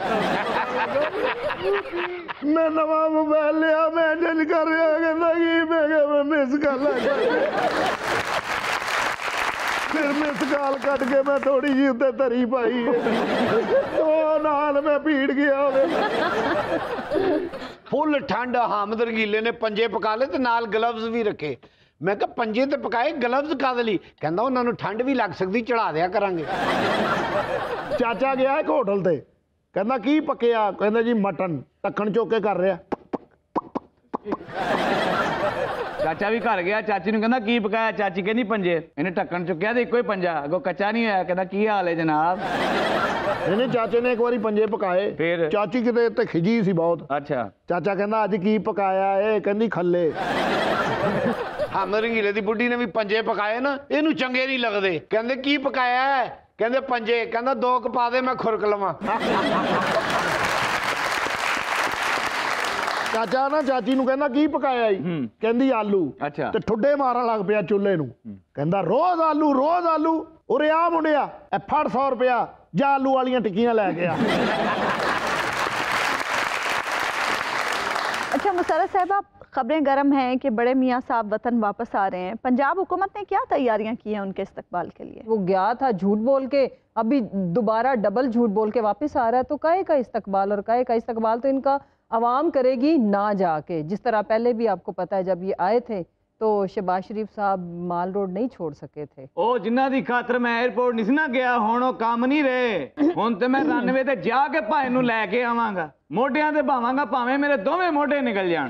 ਮੈਂ ਨਵਾਂ ਮੋਬਾਈਲ ਲਿਆ, ਮੈਂ ਇੰਜ ਕਰ ਰਿਹਾ। ਕਹਿੰਦਾ ਕੀ? ਮੈਂ ਕਿਹਾ ਮੈਂ ਮਿਸ ਕਾਲਾਂ ਕੱਢ ਰਿਹਾ। ਫਿਰ ਮਿਸ ਕਾਲ ਕੱਢ ਕੇ ਮੈਂ ਥੋੜੀ ਜਿਹੀ ਉੱਤੇ ਧਰੀ ਪਾਈ, ਉਹ ਨਾਲ ਮੈਂ ਭੀੜ ਗਿਆ ਹੋਵੇ। ਫੁੱਲ ਠੰਡ, ਹਮਦ ਰੰਗੀਲੇ ਨੇ ਪੰਜੇ ਪਕਾ ਲਏ ਤੇ ਨਾਲ ਗਲਵਜ਼ ਵੀ ਰੱਖੇ। ਮੈਂ ਕਿਹਾ ਪੰਜੇ ਤੇ ਪਕਾਏ, ਗਲਵਜ਼ ਕਾਹਦੇ ਲਈ? ਕਹਿੰਦਾ ਉਹਨਾਂ ਨੂੰ ਠੰਡ ਵੀ ਲੱਗ ਸਕਦੀ, ਚੜਾ ਦਿਆ ਕਰਾਂਗੇ। ਚਾਚਾ ਗਿਆ ਇੱਕ ਹੋਟਲ ਤੇ, ਕਹਿੰਦਾ ਕੀ ਪੱਕਿਆ? ਕਹਿੰਦਾ ਜੀ ਮਟਨ। ਢੱਕਣ ਚੁੱਕ ਕੇ ਕਰ ਰਿਹਾ। ਚਾਚਾ ਵੀ ਘਰ ਗਿਆ, ਚਾਚੀ ਨੂੰ ਕਹਿੰਦਾ ਕੀ ਪਕਾਇਆ? ਚਾਚੀ ਕਹਿੰਦੀ ਪੰਜੇ। ਇਹਨੇ ਢੱਕਣ ਚੁੱਕਿਆ ਤੇ ਇੱਕੋ ਹੀ ਪੰਜਾ, ਅੱਗੋਂ ਕੱਚਾ ਨਹੀਂ ਹੋਇਆ। ਕਹਿੰਦਾ ਕੀ ਹਾਲ ਹੈ ਜਨਾਬ? ਇਹਨੇ ਚਾਚੇ ਨੇ ਇੱਕ ਵਾਰੀ ਪੰਜੇ ਪਕਾਏ, ਫਿਰ ਚਾਚੀ ਕਿਤੇ ਤੇ ਖਿਜੀ ਸੀ ਬਹੁਤ। ਅੱਛਾ, ਚਾਚਾ ਕਹਿੰਦਾ ਅੱਜ ਕੀ ਪਕਾਇਆ? ਇਹ ਕਹਿੰਦੀ ਖੱਲੇ। ਹਮਦ ਰੰਗੀਲੇ ਦੀ ਬੁੱਢੀ ਨੇ ਵੀ ਪੰਜੇ ਪਕਾਏ ਨਾ, ਇਹਨੂੰ ਚੰਗੇ ਨਹੀਂ ਲੱਗਦੇ। ਕਹਿੰਦੇ ਕੀ ਪਕਾਇਆ ਹੈ? ਕਹਿੰਦੇ ਪੰਜੇ। ਕਹਿੰਦਾ 2 ਕੁ ਪਾ ਦੇ, ਮੈਂ ਖੁਰਕ ਲਵਾਂ। ਚਾਚਾ ਨਾ ਚਾਚੀ ਨੂੰ ਕਹਿੰਦਾ ਕੀ ਪਕਾਇਆ ਈ? ਕਹਿੰਦੀ ਆਲੂ। ਅੱਛਾ, ਤੇ ਠੁੱਡੇ ਮਾਰਨ ਲੱਗ ਪਿਆ ਚੁੱਲ੍ਹੇ ਨੂੰ। ਕਹਿੰਦਾ ਰੋਜ਼ ਆਲੂ, ਰੋਜ਼ ਆਲੂ। ਉਰੇ ਆ ਮੁੰਡਿਆ, ਇਹ ਫੜ 100 ਰੁਪਇਆ, ਜਾ ਆਲੂ ਵਾਲੀਆਂ ਟਿੱਕੀਆਂ ਲੈ ਕੇ ਆ। अच्छा मुशर्रफ साहब, आप खबरें गर्म हैं कि बड़े मियाँ साहब वतन वापस आ रहे हैं। पंजाब हुकूमत ने क्या तैयारियां की हैं उनके इस्तकबाल के लिए? वो गया था झूठ बोल के, अभी दोबारा डबल झूठ बोल के वापस आ रहा है, तो काहे का इस्तकबाल? और काहे का इस्तकबाल तो इनका आवाम करेगी ना जाके। जिस तरह पहले भी आपको पता है जब ये आए थे तो शहबाज शरीफ साहब माल रोड नहीं छोड़ सके थे। ਉਹ ਜਿਨ੍ਹਾਂ ਦੀ ਖਾਤਰ ਮੈਂ 에어ਪੋਰਟ ਨਹੀਂ ਸੀ ਨਾ ਗਿਆ, ਹੁਣ ਉਹ ਕੰਮ ਨਹੀਂ ਰਹੇ। ਹੁਣ ਤੇ ਮੈਂ ਰਨਵੇ ਤੇ ਜਾ ਕੇ ਭਾਈ ਨੂੰ ਲੈ ਕੇ ਆਵਾਂਗਾ, ਮੋਢਿਆਂ ਤੇ ਭਾਵਾਂਗਾ, ਭਾਵੇਂ ਮੇਰੇ ਦੋਵੇਂ ਮੋਢੇ ਨਿਕਲ ਜਾਣ।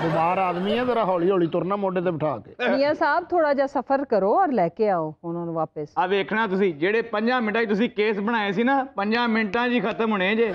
ਬਿਮਾਰ ਆਦਮੀ ਹੈ, ਜ਼ਰਾ ਹੌਲੀ ਹੌਲੀ ਤੁਰਨਾ ਮੋਢੇ ਤੇ ਬਿਠਾ ਕੇ। मियाँ साहब थोड़ा जा सफर करो और लेके आओ उन्होंने वापस। ਆ ਵੇਖਣਾ ਤੁਸੀਂ, ਜਿਹੜੇ 5 ਮਿੰਟਾਂ 'ਚ ਤੁਸੀਂ ਕੇਸ ਬਣਾਏ ਸੀ ਨਾ, 5 ਮਿੰਟਾਂ 'ਚ ਹੀ ਖਤਮ ਹੋਣੇ ਜੇ।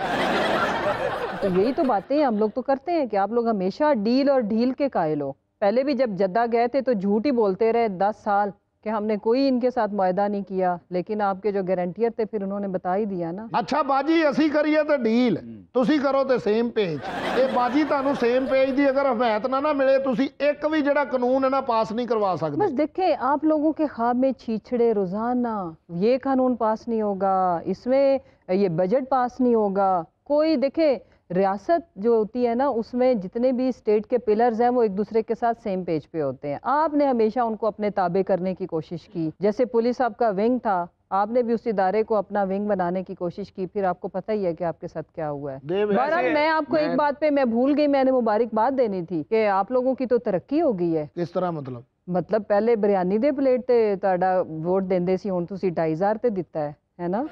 तो यही तो बातें हम लोग तो करते हैं कि आप लोग हमेशा डील और ढील के कायल हो। पहले भी जब जद्दा गए थे तो झूठ ही बोलते रहे 10 साल कि हमने कोई इनके साथ मुआहदा नहीं किया, लेकिन आपके जो गारंटियर थे फिर उन्होंने बता ही दिया ना। ਅੱਛਾ ਬਾਜੀ, ਅਸੀਂ ਕਰੀਏ ਤੇ ਡੀਲ, ਤੁਸੀਂ ਕਰੋ ਤੇ ਸੇਮ ਪੇਜ। ਇਹ ਬਾਜੀ ਤੁਹਾਨੂੰ ਸੇਮ ਪੇਜ ਦੀ ਅਗਰ ਹਮਾਇਤ ਨਾ ਮਿਲੇ, ਤੁਸੀਂ ਇੱਕ ਵੀ ਜਿਹੜਾ ਕਾਨੂੰਨ ਹੈ ਨਾ ਪਾਸ नहीं करवा सकते। बस देखे आप लोगों के ख्वाब में छीछड़े रोजाना, ये कानून पास नहीं होगा, इसमें ये बजट पास नहीं होगा। कोई देखे रियासत जो होती है ना, उसमें जितने भी स्टेट के पिलर्स हैं वो एक दूसरे के साथ सेम पेज पे होते हैं। आपने हमेशा उनको अपने ताबे करने की कोशिश की। जैसे पुलिस आपका विंग था, आपने भी उस इदारे को अपना विंग बनाने की कोशिश की, फिर आपको पता ही है कि आपके साथ क्या हुआ है। बहरहाल मैं आपको एक बात पे मैं भूल गई, मैंने मुबारकबाद देनी थी कि आप लोगों की तो तरक्की हो गई है। किस तरह मतलब पहले बिरयानी दे प्लेट ते ਤੁਹਾਡਾ वोट देंदे सी, हुण तुसी 2500 ते दिता है ना।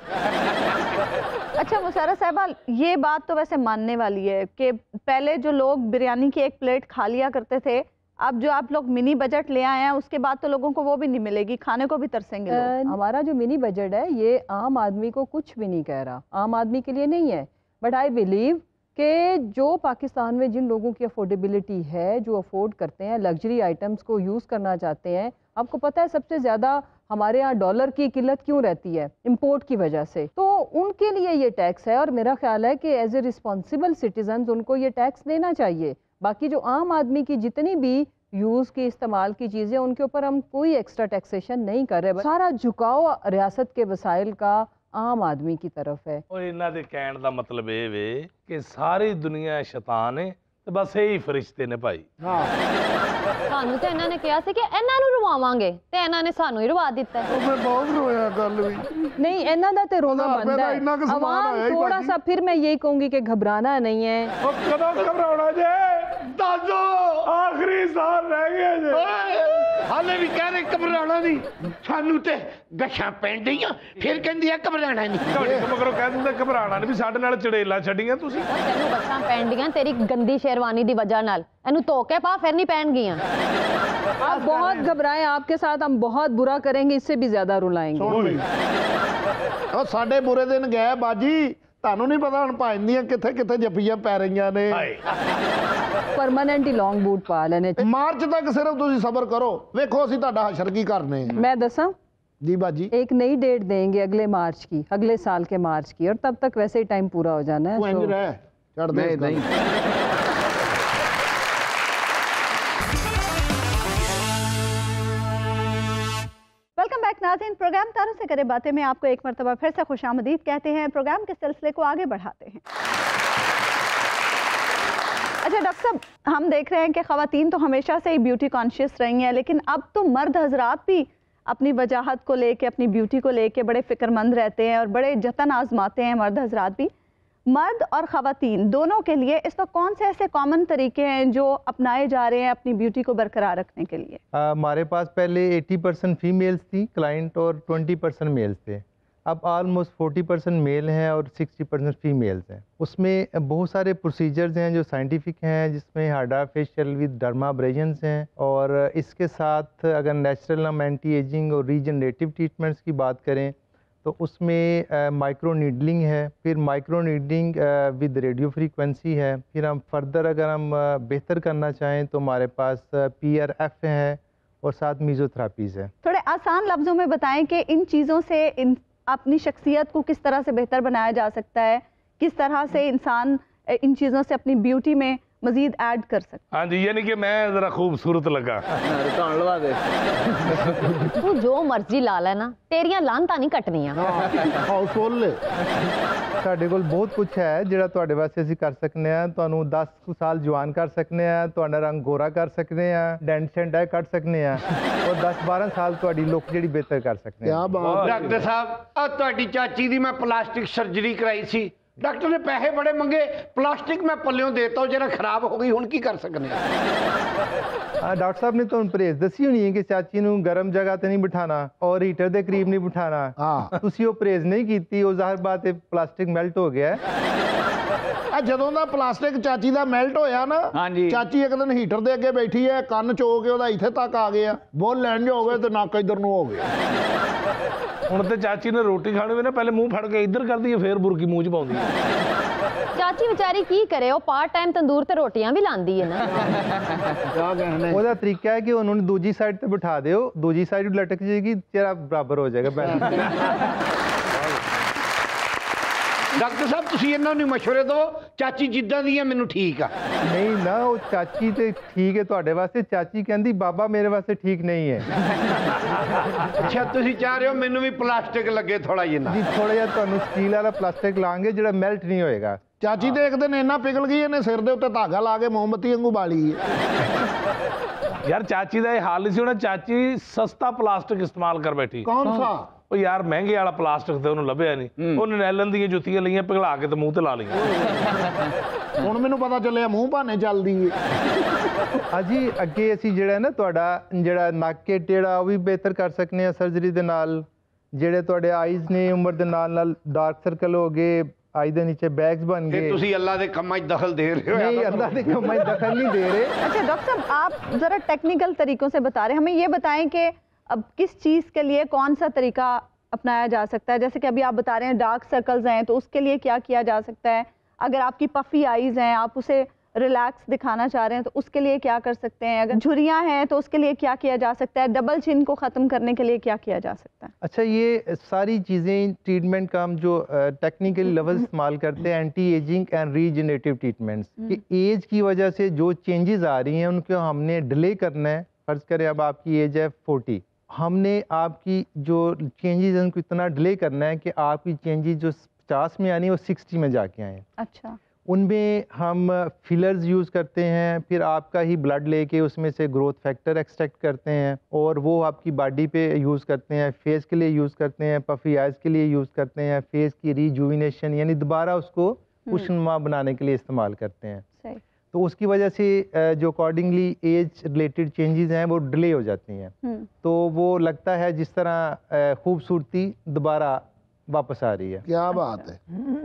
अच्छा मुसर्रत साहिबा, ये बात तो वैसे मानने वाली है कि पहले जो लोग बिरयानी की एक प्लेट खा लिया करते थे, अब जो आप लोग मिनी बजट ले आए हैं उसके बाद तो लोगों को वो भी नहीं मिलेगी, खाने को भी तरसेंगे लोग। हमारा जो मिनी बजट है ये आम आदमी को कुछ भी नहीं कह रहा, आम आदमी के लिए नहीं है। बट आई बिलीव कि जो पाकिस्तान में जिन लोगों की अफोर्डेबिलिटी है, जो अफोर्ड करते हैं, लग्जरी आइटम्स को यूज़ करना चाहते हैं, आपको पता है सबसे ज़्यादा हमारे यहाँ डॉलर की किल्लत क्यों रहती है? इम्पोर्ट की वजह से। तो उनके लिए ये टैक्स है और मेरा ख्याल है कि एज ए रिस्पॉन्सिबल सिटीजन उनको ये टैक्स देना चाहिए। बाकी जो आम आदमी की जितनी भी यूज़ की इस्तेमाल की चीज़ें, उनके ऊपर हम कोई एक्स्ट्रा टैक्सेशन नहीं कर रहे। सारा झुकाव रियासत के वसाइल का आम आदमी की तरफ है। ਉਹ ਇਹਨਾਂ ਦੇ ਕਹਿਣ ਦਾ ਮਤਲਬ ਇਹ ਵੇ ਕਿ ਸਾਰੀ ਦੁਨੀਆ ਸ਼ੈਤਾਨ ਹੈ ਤੇ ਬਸ ਇਹੀ ਫਰਿਸ਼ਤੇ ਨੇ ਭਾਈ। ਸਾਨੂੰ ਤੇ ਇਹਨਾਂ ਨੇ ਕਿਹਾ ਸੀ ਕਿ ਇਹਨਾਂ ਨੂੰ ਰਵਾਵਾਂਗੇ ਤੇ ਇਹਨਾਂ ਨੇ ਸਾਨੂੰ ਹੀ ਰਵਾ ਦਿੱਤਾ ਹੈ। मैं बहुत रोया गल भी नहीं, इन्ना दा ते रोना बनता है। अवाम थोड़ा सा, फिर मैं यही कहूंगी कि घबराना नहीं है। ਕਦੋਂ ਘਬਰਾਉਣਾ ਜੇ? ਦੱਸ ਦੋ ਆਖਰੀ ਸਾਲ ਰਹਿ ਗਏ ਜੇ। ਹਾਲੇ ਵੀ ਕਹਿ ਰਹੇ ਘਬਰਾਉਣਾ ਨਹੀਂ, ਸਾਨੂੰ ਤੇ ਗੱਛਾਂ ਪੈਣ ਡਈਆਂ, ਫਿਰ ਕਹਿੰਦੀ ਆ ਘਬਰਾਉਣਾ ਨਹੀਂ। ਤੁਹਾਡੇ ਕੋਲ ਮਗਰੋਂ ਕਹਿ ਦਿੰਦੇ ਘਬਰਾਉਣਾ ਨਹੀਂ, ਵੀ ਸਾਡੇ ਨਾਲ ਚੜੇਲਾ ਛੱਡੀਆਂ ਤੁਸੀਂ। ਉਹ ਤੈਨੂੰ ਬੱਸਾਂ ਪੈਣਡੀਆਂ ਤੇਰੀ ਗੰਦੀ ਸ਼ੇਰਵਾਨੀ ਦੀ ਵਜ੍ਹਾ ਨਾਲ, ਇਹਨੂੰ ਧੋ ਕੇ ਪਾ ਫਿਰ ਨਹੀਂ ਪੈਣਗੀਆਂ। आप बहुत घबराएं, आपके साथ हम बहुत बुरा करेंगे, इससे भी ज्यादा रुलाएंगे। ਉਹ ਸਾਡੇ ਬੁਰੇ ਦਿਨ ਗਏ ਬਾਜੀ, ਤੁਹਾਨੂੰ ਨਹੀਂ ਪਤਾ ਹੁਣ ਭਾਂਦੀਆਂ ਕਿੱਥੇ ਕਿੱਥੇ ਜੱਫੀਆਂ ਪੈ ਰਹੀਆਂ ਨੇ। परमानेंट ही लॉन्ग बूट पा लेने। ਮਾਰਚ ਤੱਕ ਸਿਰਫ ਤੁਸੀਂ ਸਬਰ ਕਰੋ, ਵੇਖੋ ਅਸੀਂ ਤੁਹਾਡਾ ਹਸ਼ਰ ਕੀ ਕਰਨੇ ਆ। मैं दसा जी बाजी, एक नई डेट देंगे अगले मार्च की, अगले साल के मार्च की, और तब तक वैसे ही टाइम पूरा हो जाना तू है। इंज रह छड़ दे नहीं। वेलकम बैक नाज़रीन, प्रोग्राम तारों से करें बातें में आपको एक मरतबा फिर से खुशामदीद कहते हैं। प्रोग्राम के सिलसिले को आगे बढ़ाते हैं। अच्छा डॉक्टर साहब, हम देख रहे हैं कि ख़वातीन तो हमेशा से ही ब्यूटी कॉन्शियस रही हैं, लेकिन अब तो मर्द हजरात भी अपनी वजाहत को लेके, अपनी ब्यूटी को लेके बड़े फ़िक्रमंद रहते हैं और बड़े जतन आजमाते हैं। मर्द हजरात भी, मर्द और ख़वातीन दोनों के लिए इस वक्त कौन से ऐसे कॉमन तरीके हैं जो अपनाए जा रहे हैं अपनी ब्यूटी को बरकरार रखने के लिए? हमारे पास पहले 80% फीमेल्स थी क्लाइंट और 20% मेल्स थे। अब ऑलमोस्ट 40% मेल हैं और 60% फीमेल्स हैं। उसमें बहुत सारे प्रोसीजर्स हैं जो साइंटिफिक हैं, जिसमें हार्डा फेशियल विद डर्माब्रेशंस हैं, और इसके साथ अगर नेचुरल हम एंटी एजिंग और रीजनरेटिव ट्रीटमेंट्स की बात करें तो उसमें माइक्रो नीडलिंग है, फिर micro needling with radio frequency है, फिर हम फर्दर अगर हम बेहतर करना चाहें तो हमारे पास PRF है और साथ मीज़ोथेरापीज़ है। थोड़े आसान लफ्ज़ों में बताएं कि इन चीज़ों से अपनी शख्सियत को किस तरह से बेहतर बनाया जा सकता है, किस तरह से इंसान इन चीज़ों से अपनी ब्यूटी में मजीद ऐड कर सकता। हाँ जी, यानी कि मैं ज़रा खूबसूरत लगा। लवा दे तू जो मर्जी ला लेना, तेरियां लानतां नहीं कटनियां। हाउसफुल ले ਸਾਡੇ ਕੋਲ ਬਹੁਤ ਕੁਝ ਹੈ ਜਿਹੜਾ ਤੁਹਾਡੇ ਵਾਸਤੇ ਅਸੀਂ ਕਰ ਸਕਨੇ ਆ। ਤੁਹਾਨੂੰ 10 ਸਾਲ ਜਵਾਨ ਕਰ ਸਕਨੇ ਆ, ਤੁਹਾਡਾ ਰੰਗ ਗੋਰਾ ਕਰ ਸਕਨੇ ਆ, ਡੈਂਟ ਸ਼ੈਂਡਾ ਕੱਢ ਸਕਨੇ ਆ, ਔਰ 10-12 ਸਾਲ ਤੁਹਾਡੀ ਲੁੱਕ ਜਿਹੜੀ ਬਿਹਤਰ ਕਰ ਸਕਨੇ ਆ। ਡਾਕਟਰ ਸਾਹਿਬ, ਆ ਤੁਹਾਡੀ ਚਾਚੀ ਦੀ ਮੈਂ ਪਲਾਸਟਿਕ ਸਰਜਰੀ ਕਰਾਈ ਸੀ, डॉक्टर ने पैसे बड़े मंगे, प्लास्टिक में पल्लियों देता हूँ, जरा खराब हो गई, हुण की कर सकने। डॉक्टर साहब ने तो परहेज दसी होनी है कि चाची नूं गर्म जगह ते नहीं बिठाना और हीटर दे करीब नहीं बिठाना। तुसी वो परहेज नहीं कीती, वो ज़ाहिर बात है प्लास्टिक मेल्ट हो गया है। ਜਦੋਂ ਦਾ ਪਲਾਸਟਿਕ ਚਾਚੀ ਦਾ ਮੈਲਟ ਹੋਇਆ ਨਾ, ਚਾਚੀ ਇੱਕ ਦਿਨ ਹੀਟਰ ਦੇ ਅੱਗੇ ਬੈਠੀ ਹੈ, ਕੰਨ ਚੋ ਕੇ ਉਹਦਾ ਇੱਥੇ ਤੱਕ ਆ ਗਿਆ, ਬੋਲ ਲੈਣ ਹੋ ਗਏ ਤੇ ਨੱਕ ਇੱਧਰ ਨੂੰ ਹੋ ਗਿਆ। ਹੁਣ ਤੇ ਚਾਚੀ ਨੇ ਰੋਟੀ ਖਾਣੀ ਹੋਵੇ ਨਾ, ਪਹਿਲੇ ਮੂੰਹ ਫੜ ਕੇ ਇੱਧਰ ਕਰਦੀ ਹੈ, ਫੇਰ ਬੁਰਕੀ ਮੂੰਹ 'ਚ ਪਾਉਂਦੀ ਹੈ। ਚਾਚੀ ਵਿਚਾਰੀ ਕੀ ਕਰੇ, ਉਹ ਪਾਰਟ ਟਾਈਮ ਤੰਦੂਰ ਤੇ ਰੋਟੀਆਂ ਵੀ ਲਾਂਦੀ ਹੈ ਨਾ। ਉਹਦਾ ਤਰੀਕਾ ਹੈ ਕਿ ਉਹਨੂੰ ਦੂਜੀ ਸਾਈਡ ਤੇ ਬਿਠਾ ਦਿਓ, ਦੂਜੀ ਸਾਈਡ ਲਟਕ ਜਾਏਗੀ, ਚਿਹਰਾ ਬਰਾਬਰ ਹੋ ਜਾਏਗਾ ਬੈਲੈਂਸ। ਡਾਕਟਰ ਸਾਹਿਬ ਤੁਸੀਂ ਇਹਨਾਂ ਨੂੰ ਮਸ਼ਵਰੇ ਦਿਓ, ਚਾਚੀ ਜਿੱਦਾਂ ਦੀ ਹੈ ਮੈਨੂੰ ਠੀਕ ਆ। ਨਹੀਂ ਨਾ, ਉਹ ਚਾਚੀ ਤੇ ਠੀਕ ਹੈ ਤੁਹਾਡੇ ਵਾਸਤੇ, ਚਾਚੀ ਕਹਿੰਦੀ ਬਾਬਾ ਮੇਰੇ ਵਾਸਤੇ ਠੀਕ ਨਹੀਂ ਹੈ। ਅੱਛਾ ਤੁਸੀਂ ਚਾਹ ਰਹੇ ਹੋ ਮੈਨੂੰ ਵੀ ਪਲਾਸਟਿਕ ਲੱਗੇ ਥੋੜਾ ਜਿਹਾ? ਜੀ ਥੋੜਾ ਜਿਹਾ ਤੁਹਾਨੂੰ ਸਟੀਲ ਵਾਲਾ ਪਲਾਸਟਿਕ ਲਾਂਗੇ ਜਿਹੜਾ ਮੈਲਟ ਨਹੀਂ ਹੋਏਗਾ, ਚਾਚੀ ਤੇ ਇੱਕ ਦਿਨ ਇੰਨਾ ਪਿਘਲ ਗਈ ਇਹਨੇ ਸਿਰ ਦੇ ਉੱਤੇ ਧਾਗਾ ਲਾ ਕੇ ਮੋਮਬੱਤੀ ਵਾਂਗੂ ਬਾਲੀ यार चाची का यह हाल नहीं सी होना, चाची सस्ता प्लास्टिक इस्तेमाल कर बैठी। कौन सा? ਉਹ ਯਾਰ ਮਹਿੰਗੇ ਵਾਲਾ ਪਲਾਸਟਿਕ ਤੇ ਉਹਨੂੰ ਲੱਭਿਆ ਨਹੀਂ, ਉਹਨੇ ਨੈਲਨ ਦੀਆਂ ਜੁੱਤੀਆਂ ਲਈਆਂ ਪਿਘਲਾ ਕੇ ਤੇ ਮੂੰਹ ਤੇ ਲਾ ਲਈਆਂ। ਹੁਣ ਮੈਨੂੰ ਪਤਾ ਚੱਲਿਆ ਮੂੰਹ ਭਾਨੇ ਚੱਲਦੀ ਏ। ਅਜੀ ਅੱਗੇ ਅਸੀਂ ਜਿਹੜਾ ਨਾ ਤੁਹਾਡਾ ਜਿਹੜਾ ਨੱਕ ਕੇ ਟੇੜਾ ਉਹ ਵੀ ਬਿਹਤਰ ਕਰ ਸਕਨੇ ਆ ਸਰਜਰੀ ਦੇ ਨਾਲ। ਜਿਹੜੇ ਤੁਹਾਡੇ ਆਈਜ਼ ਨੇ ਉਮਰ ਦੇ ਨਾਲ ਨਾਲ ਡਾਰਕ ਸਰਕਲ ਹੋ ਗਏ, आई दे नीचे बैग्स बन गए। तुसी अल्लाह दे कम्मां च दखल दे रहे हो? नहीं, अल्लाह दे कम्मां च दखल नहीं दे रहे। अच्छा डॉक्टर साहब, आप जरा टेक्निकल तरीकों से बता रहे हैं, हमें ये बताएं कि अब किस चीज़ के लिए कौन सा तरीका अपनाया जा सकता है? जैसे कि अभी आप बता रहे हैं डार्क सर्कल्स हैं, तो उसके लिए क्या किया जा सकता है? अगर आपकी पफी आईज हैं, आप उसे रिलैक्स दिखाना चाह रहे हैं, तो उसके लिए क्या कर सकते हैं? अगर झुर्रियाँ हैं तो उसके लिए क्या किया जा सकता है? डबल चिन को ख़त्म करने के लिए क्या किया जा सकता है? अच्छा, ये सारी चीज़ें ट्रीटमेंट का हम जो टेक्निकल लेवल इस्तेमाल करते हैं anti ageing and regenerative treatments, कि एज की वजह से जो चेंजेस आ रही हैं उनको हमने डिले करना है। फ़र्ज़ करें अब आपकी एज है 40, हमने आपकी जो चेंजेस हैं उनको इतना डिले करना है कि आपकी चेंजेस जो 50 में आनी है वो 60 में जाके आए। अच्छा, उनमें हम फिलर्स यूज़ करते हैं, फिर आपका ही ब्लड लेके उसमें से ग्रोथ फैक्टर एक्सट्रैक्ट करते हैं और वो आपकी बॉडी पे यूज़ करते हैं, फेस के लिए यूज़ करते हैं, पफी आइज़ के लिए यूज़ करते हैं, फेस की रिजुविनेशन यानी दोबारा उसको खुशनुमा बनाने के लिए इस्तेमाल करते हैं। सही। तो उसकी वजह से जो अकॉर्डिंगली एज रिलेटेड चेंजेस हैं वो डिले हो जाती हैं, तो वो लगता है जिस तरह खूबसूरती दोबारा वापस आ रही है। क्या बात है।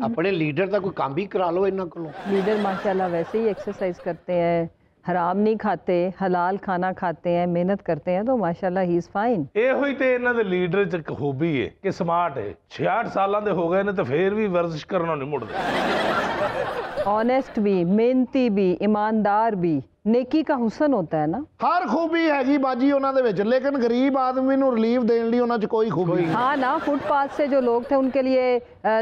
अपने लीडर का कोई काम भी करा लो इन्हों को। लीडर माशाल्लाह वैसे ही एक्सरसाइज करते हैं, हराम नहीं खाते, हलाल खाना खाते हैं, मेहनत करते हैं, तो माशाल्लाह ही इज फाइन। ਇਹੋ ਹੀ ਤੇ ਇਹਨਾਂ ਦੇ ਲੀਡਰ ਚ ਇੱਕ ਖੂਬੀ ਹੈ ਕਿ ਸਮਾਰਟ ਹੈ। 66 ਸਾਲਾਂ ਦੇ ਹੋ ਗਏ ਨੇ ਤੇ ਫੇਰ ਵੀ ਵਰਜ਼ਿਸ਼ ਕਰਨੋਂ ਨਹੀਂ ਮੁੜਦੇ। ऑनेस्ट भी, मेहनती भी, ईमानदार भी, नेकी का हुसन होता है ना। हर खूबी हैगी बाजी ਉਹਨਾਂ ਦੇ ਵਿੱਚ, लेकिन गरीब आदमी ਨੂੰ रिलीफ देने ਲਈ ਉਹਨਾਂ 'ਚ कोई खूबी नहीं। हाँ ना, फुटपाथ से जो लोग थे उनके लिए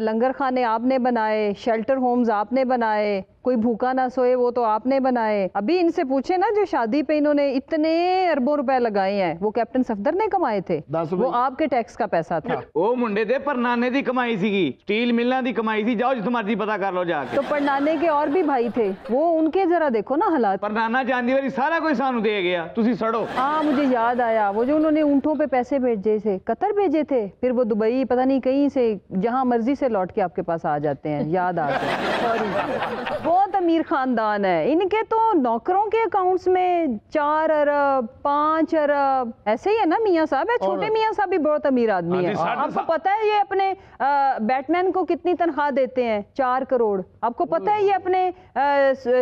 लंगर खाने आपने बनाए, शेल्टर होम्स आपने बनाए, कोई भूखा ना सोए वो तो आपने बनाए। अभी इनसे पूछे ना जो शादी पे इन्होंने इतने अरबों रुपए लगाए हैं, वो कैप्टन सफदर ने कमाए थे, वो आपके टैक्स का पैसा था। ਉਹ ਮੁੰਡੇ ਦੇ ਪਰਨਾਨੇ ਦੀ ਕਮਾਈ ਸੀਗੀ, ਸਟੀਲ ਮਿਲਾਂ ਦੀ ਕਮਾਈ ਸੀ। ਜਾਓ ਜਿੱਥੋਂ ਮਰਜ਼ੀ ਪਤਾ ਕਰ ਲਓ ਜਾ ਕੇ। तो पढ़नाने के और भी भाई थे, वो उनके जरा देखो ना हालात। ਪਰਨਾਨਾ ਜਾਂਦੀ ਵਾਰੀ ਸਾਰਾ ਕੁਝ ਸਾਨੂੰ ਦੇ ਗਿਆ, ਤੁਸੀਂ ਸੜੋ। हाँ, मुझे याद आया वो जो उन्होंने ऊँटों पे पैसे भेजे थे, कतर भेजे थे, फिर वो दुबई पता नहीं कहीं से जहाँ मर्जी से लौट के आपके पास आ जाते हैं, याद आते हैं। सॉरी, बहुत अमीर खानदान है इनके, तो नौकरों के अकाउंट्स में 4 अरब 5 अरब ऐसे ही है ना। मियाँ साहब है, छोटे मियाँ साहब भी बहुत अमीर आदमी है। आपको पता है ये अपने बैटमैन को कितनी तनख्वाह देते हैं? 4 करोड़। आपको पता है ये अपने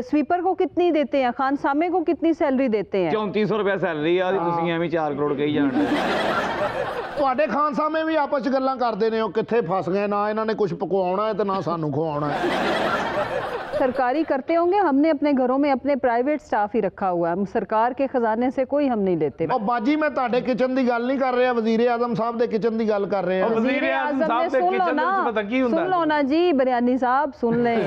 स्वीपर को कितनी देते हैं? खान सामे को कितनी सैलरी देते हैं? 3400 रुपया सैलरी ਆ ਤੁਸੀਂ ਐਵੇਂ 4 ਕਰੋੜ ਕਹੀ ਜਾਂਦੇ। ਤੁਹਾਡੇ ਖਾਨ ਸਾਹਮਣੇ ਵੀ ਆਪਸ ਚ ਗੱਲਾਂ ਕਰਦੇ ਨੇ, ਉਹ ਕਿੱਥੇ ਫਸ ਗਏ, ਨਾ ਇਹਨਾਂ ਨੇ ਕੁਝ ਪਕਵਾਉਣਾ ਹੈ ਤੇ ਨਾ ਸਾਨੂੰ ਖਵਾਉਣਾ ਹੈ। सरकारी करते होंगे, हमने अपने घरों में अपने प्राइवेट स्टाफ ही रखा हुआ है, हम सरकार के खजाने से कोई हम नहीं लेते। और बाजी मैं ਤੁਹਾਡੇ किचन ਦੀ ਗੱਲ नहीं कर रहा, वजीर आजम साहब ਦੇ किचन ਦੀ ਗੱਲ कर रहे हैं। वजीर आजम साहब ਦੇ किचन ਵਿੱਚ ਪਤਾ ਕੀ ਹੁੰਦਾ? सुन लो ना जी, बिरयानी साहब सुन लें।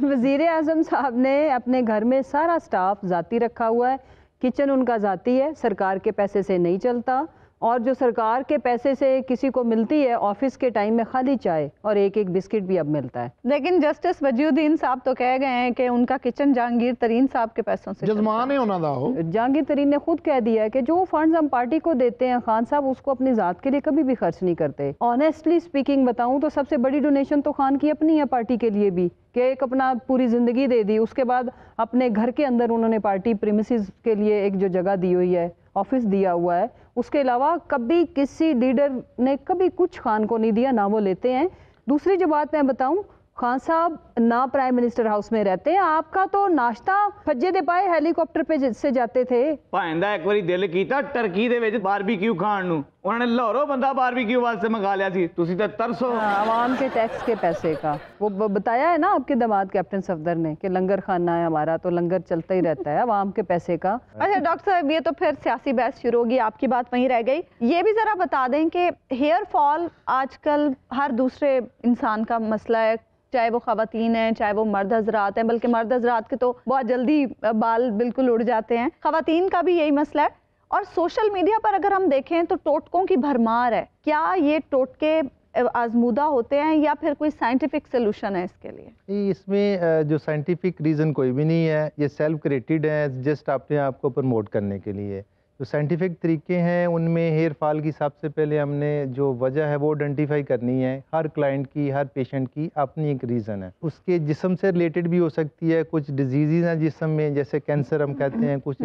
वजीर आजम साहब ने अपने घर में सारा स्टाफ जाती रखा हुआ है, किचन उनका जाती है, सरकार के पैसे से नहीं चलता। और जो सरकार के पैसे से किसी को मिलती है ऑफिस के टाइम में खाली चाय और एक बिस्किट भी अब मिलता है। लेकिन जस्टिस वजीउद्दीन साहब तो कह गए हैं कि उनका किचन जहांगीर तरीन साहब के पैसों से जजमान है उन्होंने हो। जहांगीर तरीन ने खुद कह दिया है कि जो फंड्स हम पार्टी को देते हैं खान साहब उसको अपनी ज़ात के लिए कभी भी खर्च नहीं करते। ऑनेस्टली स्पीकिंग बताऊं तो सबसे बड़ी डोनेशन तो खान की अपनी है पार्टी के लिए भी, कि एक अपना पूरी ज़िंदगी दे दी, उसके बाद अपने घर के अंदर उन्होंने पार्टी प्रीमिसेस के लिए एक जो जगह दी हुई है, ऑफिस दिया हुआ है, उसके अलावा कभी किसी लीडर ने कभी कुछ खान को नहीं दिया, ना वो लेते हैं। दूसरी जो बात मैं बताऊं, खान साहब ना प्राइम मिनिस्टर हाउस में रहते हैं, आपका तो नाश्ता फज्जे दे पाए हेलीकॉप्टर पे से जाते थे। ਭਾਂਦਾ ਇੱਕ ਵਾਰੀ ਦਿਲ ਕੀਤਾ ਟਰਕੀ ਦੇ ਵਿੱਚ ਬਾਰਬੀਕਿਊ ਖਾਣ ਨੂੰ, ਉਹਨਾਂ ਨੇ ਲਾਹੌਰੋਂ ਬੰਦਾ ਬਾਰਬੀਕਿਊ ਵਾਸਤੇ मंगा लिया ਸੀ, ਤੁਸੀਂ ਤਾਂ ਤਰਸੋ। आवाम के टैक्स के पैसे का वो बताया है ना आपके दामाद कैप्टन सफदर ने कि लंगर खाना है हमारा, तो लंगर चलता ही रहता है आवाम के पैसे का। अच्छा डॉक्टर साहब, ये तो फिर सियासी बहस शुरू होगी, आपकी बात वहीं रह गई। ये भी ज़रा बता दें कि हेयर फॉल आजकल हर दूसरे इंसान का मसला है, चाहे वो ख़वातीन हैं चाहे वो मर्द हजरात हैं, बल्कि मर्द हजरात के तो बहुत जल्दी बाल बिल्कुल उड़ जाते हैं, ख़वातीन का भी यही मसला है। और सोशल मीडिया पर अगर हम देखें तो टोटकों की भरमार है। क्या ये टोटके आजमूदा होते हैं या फिर कोई साइंटिफिक सोल्यूशन है इसके लिए? इसमें जो साइंटिफिक रीज़न कोई भी नहीं है, ये सेल्फ क्रिएटेड है, जस्ट अपने आप को प्रमोट करने के लिए। जो साइंटिफिक तरीके हैं उनमें हेयर फॉल की सबसे पहले हमने जो वजह है वो आइडेंटिफाई करनी है। हर क्लाइंट की, हर पेशेंट की अपनी एक रीज़न है। उसके जिस्म से रिलेटेड भी हो सकती है, कुछ डिजीज़ हैं जिस्म में, जैसे कैंसर हम कहते हैं, कुछ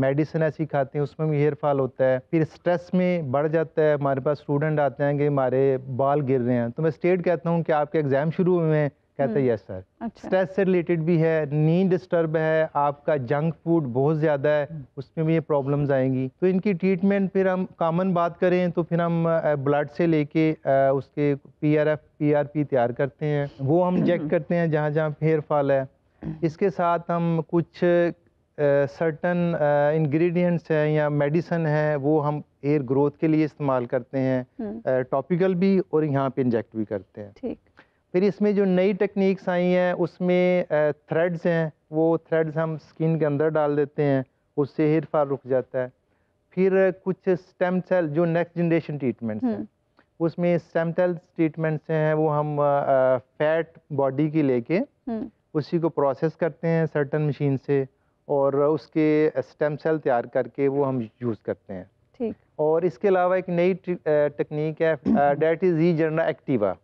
मेडिसिन ऐसी खाते हैं उसमें भी हेयर फॉल होता है। फिर स्ट्रेस में बढ़ जाता है। हमारे पास स्टूडेंट आते हैं कि हमारे बाल गिर रहे हैं, तो मैं स्टेट कहता हूँ कि आपके एग्ज़ाम शुरू हुए हैं, कहते हैं यस सर। स्ट्रेस से रिलेटेड भी है, नींद डिस्टर्ब है, आपका जंक फूड बहुत ज़्यादा है, उसमें भी ये प्रॉब्लम्स आएंगी। तो इनकी ट्रीटमेंट फिर हम कॉमन बात करें तो फिर हम ब्लड से लेके उसके PRF PRP तैयार करते हैं, वो हम चेक करते हैं जहाँ जहाँ हेयर फॉल है। इसके साथ हम कुछ सर्टन इंग्रेडिएंट्स हैं या मेडिसन है वो हम हेयर ग्रोथ के लिए इस्तेमाल करते हैं, टॉपिकल भी और यहाँ पे इंजेक्ट भी करते हैं। ठीक। फिर इसमें जो नई टेक्निक्स आई हैं उसमें थ्रेड्स हैं, वो थ्रेड्स हम स्किन के अंदर डाल देते हैं, उससे हेयर फॉल रुक जाता है। फिर कुछ स्टेम सेल जो नेक्स्ट जनरेशन ट्रीटमेंट्स हैं, उसमें स्टेम सेल ट्रीटमेंट्स हैं, वो हम फैट बॉडी की लेके उसी को प्रोसेस करते हैं सर्टन मशीन से और उसके स्टेम सेल तैयार करके वो हम यूज़ करते हैं। ठीक। और इसके अलावा एक नई टेक्निक है डेट इज़ रीजनरेटिव एक्टिवा,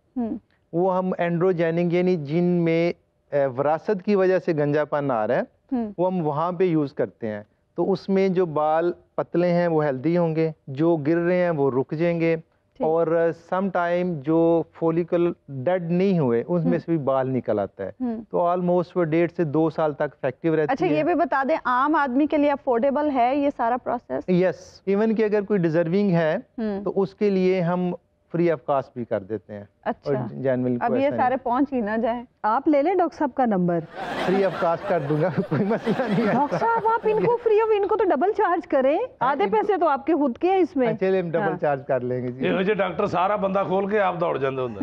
वो हम एंड्रोजेनिक यानी जिन में विरासत की वजह से गंजापन आ रहा है वो हम वहाँ पे यूज़ करते हैं। तो उसमें जो बाल पतले हैं वो हेल्दी होंगे, जो गिर रहे हैं वो रुक जाएंगे, और सम टाइम जो फॉलिकल डेड नहीं हुए उसमें से भी बाल निकल आता है। तो ऑलमोस्ट वो 1.5 से 2 साल तक इफेक्टिव रहती है। अच्छा, ये भी बता दें आम आदमी के लिए अफोर्डेबल है ये सारा प्रोसेस? यस, इवन कि अगर कोई डिजर्विंग है तो उसके लिए हम फ्री ऑफ कॉस्ट भी कर देते हैं। अच्छा, और जेन्युइन अब ये सारे पहुंच ही ना जाए। आप ले लें डॉक्टर साहब का नंबर, फ्री ऑफ कॉस्ट कर दूंगा, कोई मसला नहीं है। डॉक्टर साहब आप इनको फ्री ऑफ, इनको तो डबल चार्ज करें, आधे पैसे तो आपके खुद के हैं इसमें। चलिए हम डबल चार्ज कर लेंगे जी। ਇਹੋ ਜਿਹੇ ਡਾਕਟਰ ਸਾਰਾ ਬੰਦਾ ਖੋਲ ਕੇ ਆਪ ਦੌੜ ਜਾਂਦੇ ਹੁੰਦੇ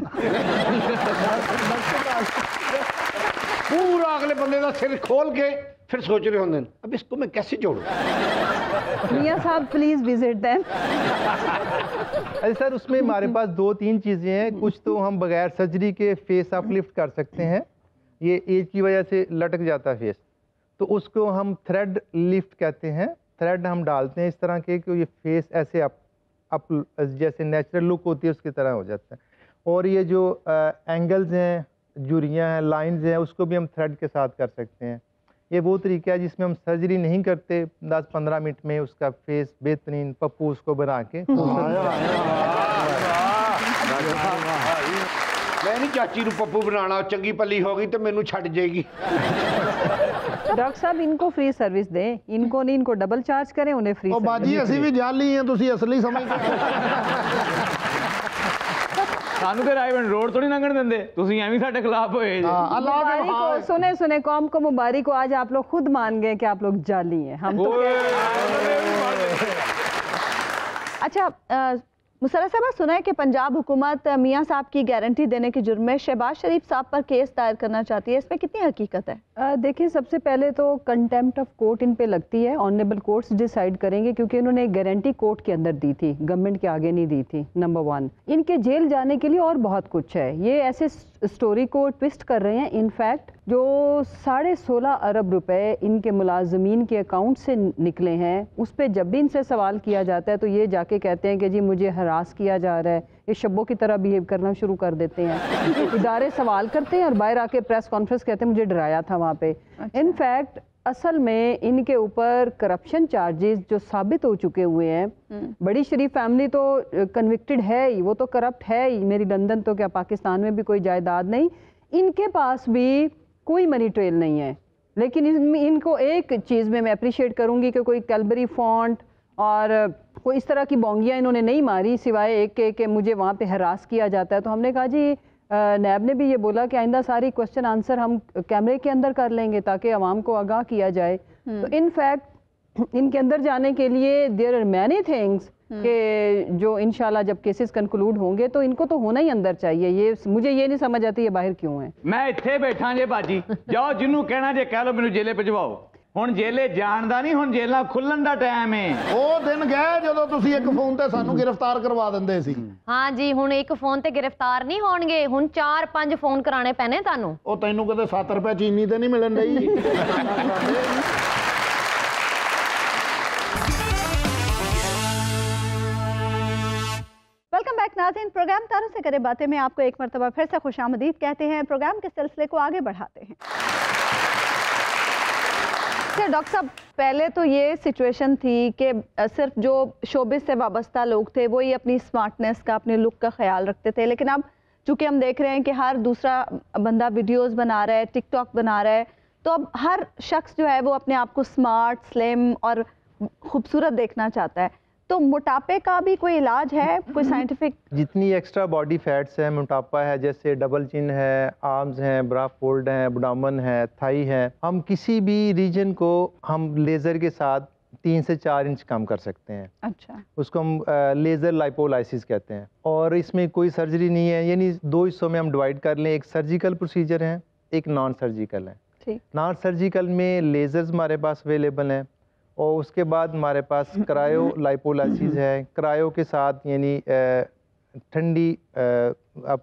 पूरा अगले बंदे का सिर खोल के फिर सोच रहे होंगे अब इसको मैं कैसे जोड़ूं। मियां साहब प्लीज विजिट देम। अरे सर, उसमें हमारे पास 2-3 चीज़ें हैं। कुछ तो हम बगैर सर्जरी के फेस अपलिफ्ट कर सकते हैं, ये एज की वजह से लटक जाता है फेस, तो उसको हम थ्रेड लिफ्ट कहते हैं। थ्रेड हम डालते हैं इस तरह के कि ये फेस ऐसे अप जैसे नेचुरल लुक होती है उसकी तरह हो जाता है। और ये जो एंगल्स हैं, झुर्रियाँ हैं, लाइंस हैं, उसको भी हम थ्रेड के साथ कर सकते हैं। ये वो तरीका है जिसमें हम सर्जरी नहीं करते, 10-15 मिनट में उसका फेस बेहतरीन पप्पू उसको बना के। मैं नहीं चाची ਨੂੰ पप्पू बनाना, चंगी पली होगी तो मैनू छट जाएगी। डॉक्टर साहब इनको फ्री सर्विस दें, इनको नहीं, इनको डबल चार्ज करें, उन्हें फ्री। ਉਹ ਬਾਜੀ ਅਸੀਂ ਵੀ ਜਾਲੀ ਹਾਂ, ਤੁਸੀਂ ਅਸਲੀ ਸਮਝਦੇ ਸਾਨੂੰ ਤੇ ਰਾਈਵਨ ਰੋਡ ਤੋਂ ਨਹੀਂ ਲੰਘਣ ਦਿੰਦੇ, ਤੁਸੀਂ ਐਵੇਂ ਸਾਡੇ ਖਿਲਾਫ ਹੋਏ ਜੀ। मुबारक हो, सुने सुने कौम को मुबारक हो, आज आप लोग खुद मान गए कि आप लोग जाली हैं। हम तो अच्छा, मुसर्रा साहब सुना है कि पंजाब हुकूमत मियां साहब की गारंटी देने के जुर्म में शहबाज शरीफ साहब पर केस दायर करना चाहती है, इसमें कितनी हकीकत है? देखिए, सबसे पहले तो कंटेम्प्ट ऑफ कोर्ट इन पे लगती है, ऑनरेबल कोर्ट्स डिसाइड करेंगे, क्योंकि इन्होंने एक गारंटी कोर्ट के अंदर दी थी, गवर्नमेंट के आगे नहीं दी थी। नंबर 1, इनके जेल जाने के लिए और बहुत कुछ है। ये ऐसे स्टोरी को ट्विस्ट कर रहे हैं। इनफैक्ट जो 16.5 अरब रुपए इनके मुलाजमीन के अकाउंट से निकले हैं, उस पर जब भी इनसे सवाल किया जाता है तो ये जाके कहते हैं कि जी मुझे हरास किया जा रहा है, ये शब्बों की तरह बिहेव करना शुरू कर देते हैं। इदारे सवाल करते हैं और बाहर आके प्रेस कॉन्फ्रेंस कहते हैं मुझे डराया था वहाँ पे। इनफैक्ट असल में इनके ऊपर करप्शन चार्जेस जो साबित हो चुके हुए हैं। बड़ी शरीफ फैमिली तो कन्विक्टेड है ही, वो तो करप्ट है ही। मेरी लंदन तो क्या पाकिस्तान में भी कोई जायदाद नहीं, इनके पास भी कोई मनी ट्रेल नहीं है। लेकिन इनको एक चीज़ में मैं अप्रिशिएट करूँगी कि कोई कैलबरी फॉन्ट और कोई इस तरह की बोंगियाँ इन्होंने नहीं मारी, सिवाय एक के मुझे वहाँ पे हरास किया जाता है। तो हमने कहा जी, नैब ने भी ये बोला कि आइंदा सारी क्वेश्चन आंसर हम कैमरे के अंदर कर लेंगे ताकि आवाम को आगाह किया जाए। तो इनफैक्ट इनके अंदर जाने के लिए देयर आर मैनी थिंग्स कि जो इंशाल्लाह जब केसेस कंक्लूड होंगे तो इनको तो होना ही अंदर चाहिए। ये मुझे ये नहीं समझ आती ये बाहर क्यों है। मैं इत्थे बैठा जे बाजी, जाओ जिन्हों कहना जे कह लो मैनू जेले भिजवाओ। ਹੁਣ ਜੇਲੇ ਜਾਣ ਦਾ ਨਹੀਂ, ਹੁਣ ਜੇਲਾਂ ਖੁੱਲਣ ਦਾ ਟਾਈਮ ਹੈ। ਉਹ ਦਿਨ ਗਏ ਜਦੋਂ ਤੁਸੀਂ ਇੱਕ ਫੋਨ ਤੇ ਸਾਨੂੰ ਗ੍ਰਿਫਤਾਰ ਕਰਵਾ ਦਿੰਦੇ ਸੀ। ਹਾਂ ਜੀ, ਹੁਣ ਇੱਕ ਫੋਨ ਤੇ ਗ੍ਰਿਫਤਾਰ ਨਹੀਂ ਹੋਣਗੇ, ਹੁਣ 4-5 ਫੋਨ ਕਰਾਣੇ ਪੈਣੇ ਤੁਹਾਨੂੰ। ਉਹ ਤੈਨੂੰ ਕਦੇ 7 ਰੁਪਏ ਚੀਨੀ ਤੇ ਨਹੀਂ ਮਿਲਣ ਡਈ। वेलकम बैक नाज़रीन, प्रोग्राम तारों से करें बातें में आपको एक मरतबा फिर से खुशामदीद कहते हैं। प्रोग्राम के सिलसिले को आगे बढ़ाते हैं। डॉक्टर साहब, पहले तो ये सिचुएशन थी कि सिर्फ जो शोबिस से वाबस्ता लोग थे वो ही अपनी स्मार्टनेस का, अपने लुक का ख्याल रखते थे, लेकिन अब चूँकि हम देख रहे हैं कि हर दूसरा बंदा वीडियोस बना रहा है, टिकटॉक बना रहा है, तो अब हर शख्स जो है वो अपने आप को स्मार्ट, स्लिम और खूबसूरत देखना चाहता है। तो मोटापे का भी कोई इलाज है, कोई साइंटिफिक? जितनी एक्स्ट्रा बॉडी फैट्स है, मोटापा है, जैसे डबल चिन है, आर्म्स हैं, ब्रा फोल्ड हैं, एब्डोमेन है, थाई है, हम किसी भी रीजन को हम लेज़र के साथ 3 से 4 इंच कम कर सकते हैं। अच्छा। उसको हम लेज़र लाइपोलाइसिस कहते हैं, और इसमें कोई सर्जरी नहीं है, यानी 2 हिस्सों में हम डिवाइड कर लें। एक सर्जिकल प्रोसीजर है, एक नॉन सर्जिकल है। ठीक। नॉन सर्जिकल में लेज़र्स हमारे पास अवेलेबल हैं, और उसके बाद हमारे पास क्रायो लाइपोलाइसिस है। क्रायो के साथ यानी ठंडी, अब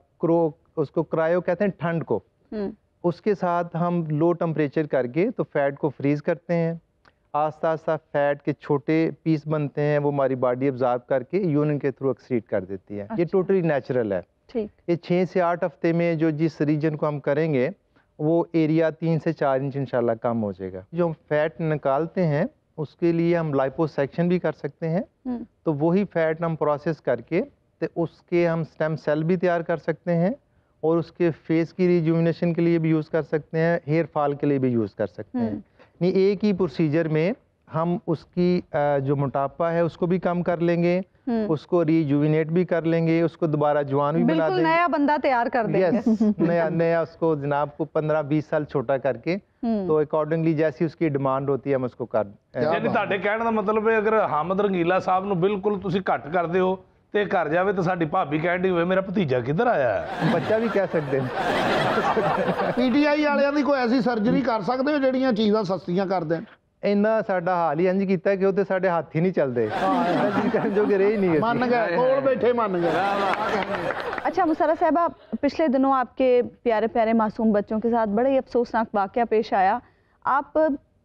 उसको क्रायो कहते हैं ठंड को, उसके साथ हम लो टेम्परेचर करके तो फैट को फ्रीज करते हैं। आस्ता आस्ता फैट के छोटे पीस बनते हैं, वो हमारी बॉडी अब्जॉर्ब करके यूरिन के थ्रू एक्सक्रीट कर देती है। अच्छा। ये टोटली नेचुरल है। ठीक। ये 6 से 8 हफ्ते में जो जिस रीजन को हम करेंगे वो एरिया 3 से 4 इंच इंशाल्लाह कम हो जाएगा। जो हम फैट निकालते हैं उसके लिए हम लाइपोसेक्शन भी कर सकते हैं, तो वही फैट हम प्रोसेस करके तो उसके हम स्टेम सेल भी तैयार कर सकते हैं, और उसके फेस की रिजुविनेशन के लिए भी यूज़ कर सकते हैं, हेयर फॉल के लिए भी यूज़ कर सकते हैं। नहीं, एक ही प्रोसीजर में हम उसकी जो मोटापा है उसको भी कम कर लेंगे, उसको रिजुविनेट भी कर लेंगे, उसको दोबारा जवान भी बना देंगे, नया बंदा तैयार कर देंगे। नया उसको जनाब को 15-20 साल छोटा करके, तो अकॉर्डिंगली जैसी उसकी डिमांड होती है हम उसको कर। यानी ਤੁਹਾਡੇ ਕਹਿਣ ਦਾ ਮਤਲਬ ਹੈ, ਅਗਰ ਹਾਮਦ ਰੰਗੀਲਾ ਸਾਹਿਬ ਨੂੰ ਬਿਲਕੁਲ ਤੁਸੀਂ ਘੱਟ ਕਰਦੇ ਹੋ ਤੇ ਘਰ ਜਾਵੇ ਤਾਂ ਸਾਡੀ ਭਾਬੀ ਕਹਿੰਦੀ ਹੋਵੇ ਮੇਰਾ ਭਤੀਜਾ ਕਿੱਧਰ ਆਇਆ ਹੈ, ਬੱਚਾ ਵੀ ਕਹਿ ਸਕਦੇ ਨੇ। ਪੀਟੀਆਈ ਵਾਲਿਆਂ ਦੀ ਕੋਈ ਐਸੀ ਸਰਜਰੀ ਕਰ ਸਕਦੇ ਹੋ ਜਿਹੜੀਆਂ ਚੀਜ਼ਾਂ ਸਸਤੀਆਂ ਕਰ ਦੇਣ? ਇੰਨਾ ਸਾਡਾ ਹਾਲ ਹੀ ਇੰਜ ਕੀਤਾ ਕਿ ਉਹ ਤੇ ਸਾਡੇ ਹੱਥ ਹੀ ਨਹੀਂ ਚੱਲਦੇ, ਸਰਜਰੀ ਕਰਨ ਜੋਗੇ ਰਹੇ ਹੀ ਨਹੀਂ। ਮੰਨ ਗਏ, ਕੋਲ ਬੈਠੇ ਮੰਨ ਗਏ। अच्छा मुसर्रा साहबा, पिछले दिनों आपके प्यारे प्यारे मासूम बच्चों के साथ बड़ा ही अफसोसनाक वाक़या पेश आया। आप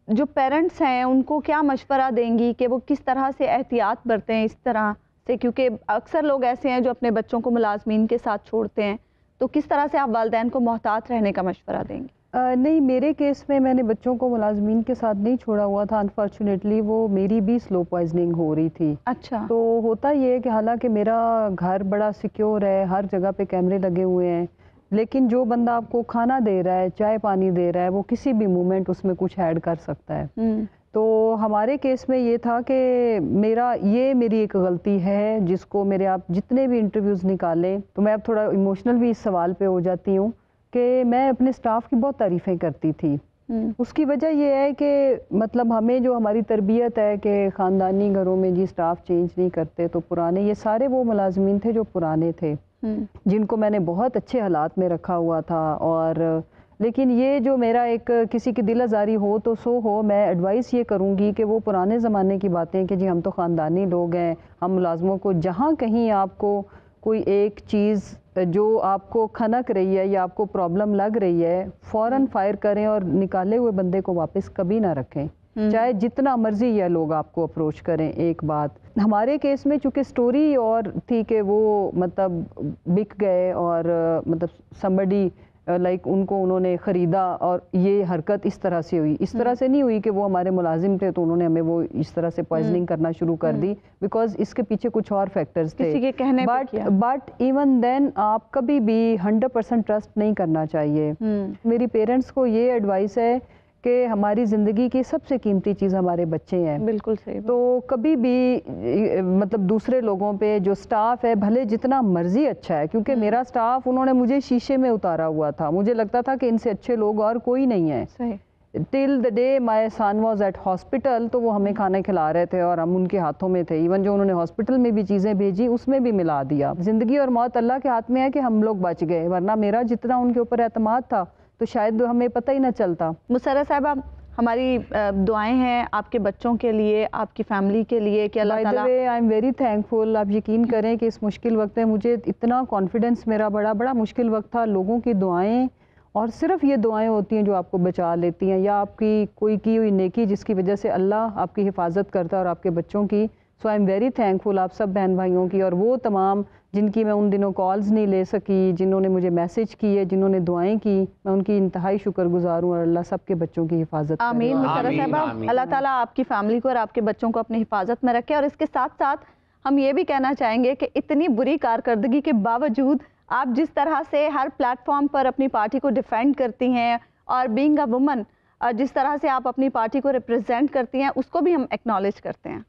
जो पेरेंट्स हैं उनको क्या मशवरा देंगी कि वो किस तरह से एहतियात बरतें इस तरह से, क्योंकि अक्सर लोग ऐसे हैं जो अपने बच्चों को मुलाजमीन के साथ छोड़ते हैं, तो किस तरह से आप वालिदैन को मोहतात रहने का मशवरा देंगी? नहीं, मेरे केस में मैंने बच्चों को मुलाजमीन के साथ नहीं छोड़ा हुआ था। अनफॉर्चुनेटली वो मेरी भी स्लो पॉइजनिंग हो रही थी। अच्छा। तो होता ये है कि हालांकि मेरा घर बड़ा सिक्योर है, हर जगह पे कैमरे लगे हुए हैं, लेकिन जो बंदा आपको खाना दे रहा है, चाय पानी दे रहा है, वो किसी भी मोमेंट उसमें कुछ ऐड कर सकता है। तो हमारे केस में ये था कि मेरी एक गलती है जिसको मेरे आप जितने भी इंटरव्यूज़ निकालें, तो मैं अब थोड़ा इमोशनल भी इस सवाल पे हो जाती हूँ कि मैं अपने स्टाफ की बहुत तारीफ़ें करती थी। उसकी वजह ये है कि मतलब हमें जो हमारी तरबियत है कि ख़ानदानी घरों में जी स्टाफ चेंज नहीं करते, तो पुराने ये सारे वो मुलाजमीन थे जो पुराने थे, जिनको मैंने बहुत अच्छे हालात में रखा हुआ था। और लेकिन ये जो मेरा एक किसी की दिल आज़ारी हो तो सो हो, मैं एडवाइस ये करूँगी कि वो पुराने ज़माने की बातें कि जी हम तो ख़ानदानी लोग हैं, हम मुलाजमों को जहाँ कहीं आपको कोई एक चीज़ जो आपको खनक रही है या आपको प्रॉब्लम लग रही है, फ़ौरन फायर करें और निकाले हुए बंदे को वापस कभी ना रखें, चाहे जितना मर्जी या लोग आपको अप्रोच करें। एक बात हमारे केस में चूँकि स्टोरी और थी कि वो मतलब बिक गए और मतलब समबडी लाइक उनको उन्होंने ख़रीदा, और ये हरकत इस तरह से हुई। इस तरह से नहीं हुई कि वो हमारे मुलाजिम थे तो उन्होंने हमें वो इस तरह से पॉइजनिंग करना शुरू कर दी, बिकॉज इसके पीछे कुछ और फैक्टर्स थे। किसी के कहने बट इवन देन आप कभी भी 100% ट्रस्ट नहीं करना चाहिए। मेरी पेरेंट्स को ये एडवाइस है कि हमारी ज़िंदगी की सबसे कीमती चीज़ हमारे बच्चे हैं। बिल्कुल सही। तो कभी भी मतलब दूसरे लोगों पे जो स्टाफ है भले जितना मर्जी अच्छा है, क्योंकि मेरा स्टाफ उन्होंने मुझे शीशे में उतारा हुआ था, मुझे लगता था कि इनसे अच्छे लोग और कोई नहीं है। सही। Till the day my son was at hospital, तो वो हमें खाना खिला रहे थे और हम उनके हाथों में थे। इवन जो उन्होंने हॉस्पिटल में भी चीज़ें भेजी उसमें भी मिला दिया। ज़िंदगी और मौत अल्लाह के हाथ में है कि हम लोग बच गए, वरना मेरा जितना उनके ऊपर एतमाद था तो शायद हमें पता ही ना चलता। मुसर्रा साहबा, हमारी दुआएं हैं आपके बच्चों के लिए, आपकी फैमिली के लिए कि अल्लाह ताला। I am very thankful. आप यकीन करें कि इस मुश्किल वक्त में मुझे इतना कॉन्फिडेंस, मेरा बड़ा मुश्किल वक्त था, लोगों की दुआएं, और सिर्फ ये दुआएं होती हैं जो आपको बचा लेती हैं, या आपकी कोई की हुई नेकी जिसकी वजह से अल्लाह आपकी हिफाजत करता है और आपके बच्चों की। सो आई एम वेरी थैंकफुल आप सब बहन भाइयों की, और वो तमाम जिनकी मैं उन दिनों कॉल्स नहीं ले सकी, जिन्होंने मुझे मैसेज किए, जिन्होंने दुआएं की, मैं उनकी इंतहाई शुक्रगुजार हूँ, और अल्लाह सबके बच्चों की हिफाजत करे। आमीन मुशर्रफ साहिबा, अल्लाह ताला आपकी फैमिली को और आपके बच्चों को अपनी हिफाजत में रखे। और इसके साथ साथ हम ये भी कहना चाहेंगे कि इतनी बुरी कारकर्दगी के बावजूद आप जिस तरह से हर प्लेटफॉर्म पर अपनी पार्टी को डिफेंड करती हैं, और बीइंग अ वुमन जिस तरह से आप अपनी पार्टी को रिप्रेजेंट करती हैं, उसको भी हम एक्नॉलेज करते हैं।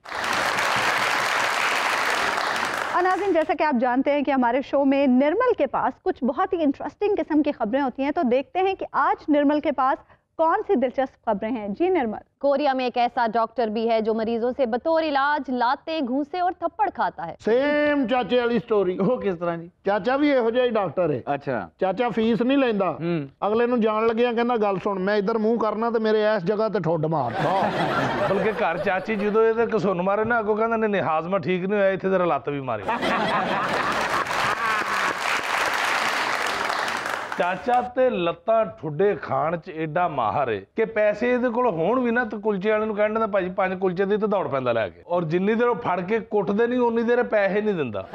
नाज़रीन, जैसा कि आप जानते हैं कि हमारे शो में निर्मल के पास कुछ बहुत ही इंटरेस्टिंग किस्म की खबरें होती हैं, तो देखते हैं कि आज निर्मल के पास कौन सी दिलचस्प खबरें हैं। जी निर्मल। कोरिया में एक ऐसा डॉक्टर भी है जो मरीजों से बतौर इलाज लाते, घूसे और थप्पड़ खाता है। सेम चाचे वाली स्टोरी। ਉਹ ਕਿਸ ਤਰ੍ਹਾਂ ਜੀ? ਚਾਚਾ ਵੀ ਇਹੋ ਜਿਹਾ ਹੀ ਡਾਕਟਰ ਹੈ। ਅੱਛਾ। ਚਾਚਾ ਫੀਸ ਨਹੀਂ ਲੈਂਦਾ, ਅਗਲੇ ਨੂੰ ਜਾਣ ਲੱਗਿਆ ਕਹਿੰਦਾ ਗੱਲ ਸੁਣ, ਮੈਂ ਇੱਧਰ ਮੂੰਹ ਕਰਨਾ ਤੇ ਮੇਰੇ ਇਸ ਜਗ੍ਹਾ ਤੇ ਠੁੱਡ ਮਾਰ। ਬਲਕਿ ਘਰ ਚਾਚੀ ਜਦੋਂ ਇਹਦੇ ਕਸੁੰਨ ਮਾਰੇ ਨਾ, ਅੱਗੋਂ ਕਹਿੰਦਾ ਨਹੀਂ ਹਾਜ਼ਮਾ ਠੀਕ ਨਹੀਂ ਹੋਇਆ, ਇੱਥੇ ਜ਼ਰਾ ਲੱਤ ਵੀ ਮਾਰੀ। ਚਾਚਾ ਤੇ ਲੱਤਾਂ ਠੁੱਡੇ ਖਾਣ ਚ ਐਡਾ ਮਾਹਰ ਹੈ ਕਿ ਪੈਸੇ ਇਹਦੇ ਕੋਲ ਹੋਣ ਵੀ ਨਾ, ਤੇ ਕੁਲਚੇ ਵਾਲੇ ਨੂੰ ਕਹਿਣ ਦਾ ਭਾਜੀ 5 ਕੁਲਚੇ ਦੀ, ਤੇ ਦੌੜ ਪੈਂਦਾ ਲੈ ਕੇ, ਔਰ ਜਿੰਨੀ ਦੇਰ ਉਹ ਫੜ ਕੇ ਕੁੱਟਦੇ ਨਹੀਂ ਉਨੀ ਦੇਰ ਪੈਸੇ ਨਹੀਂ ਦਿੰਦਾ।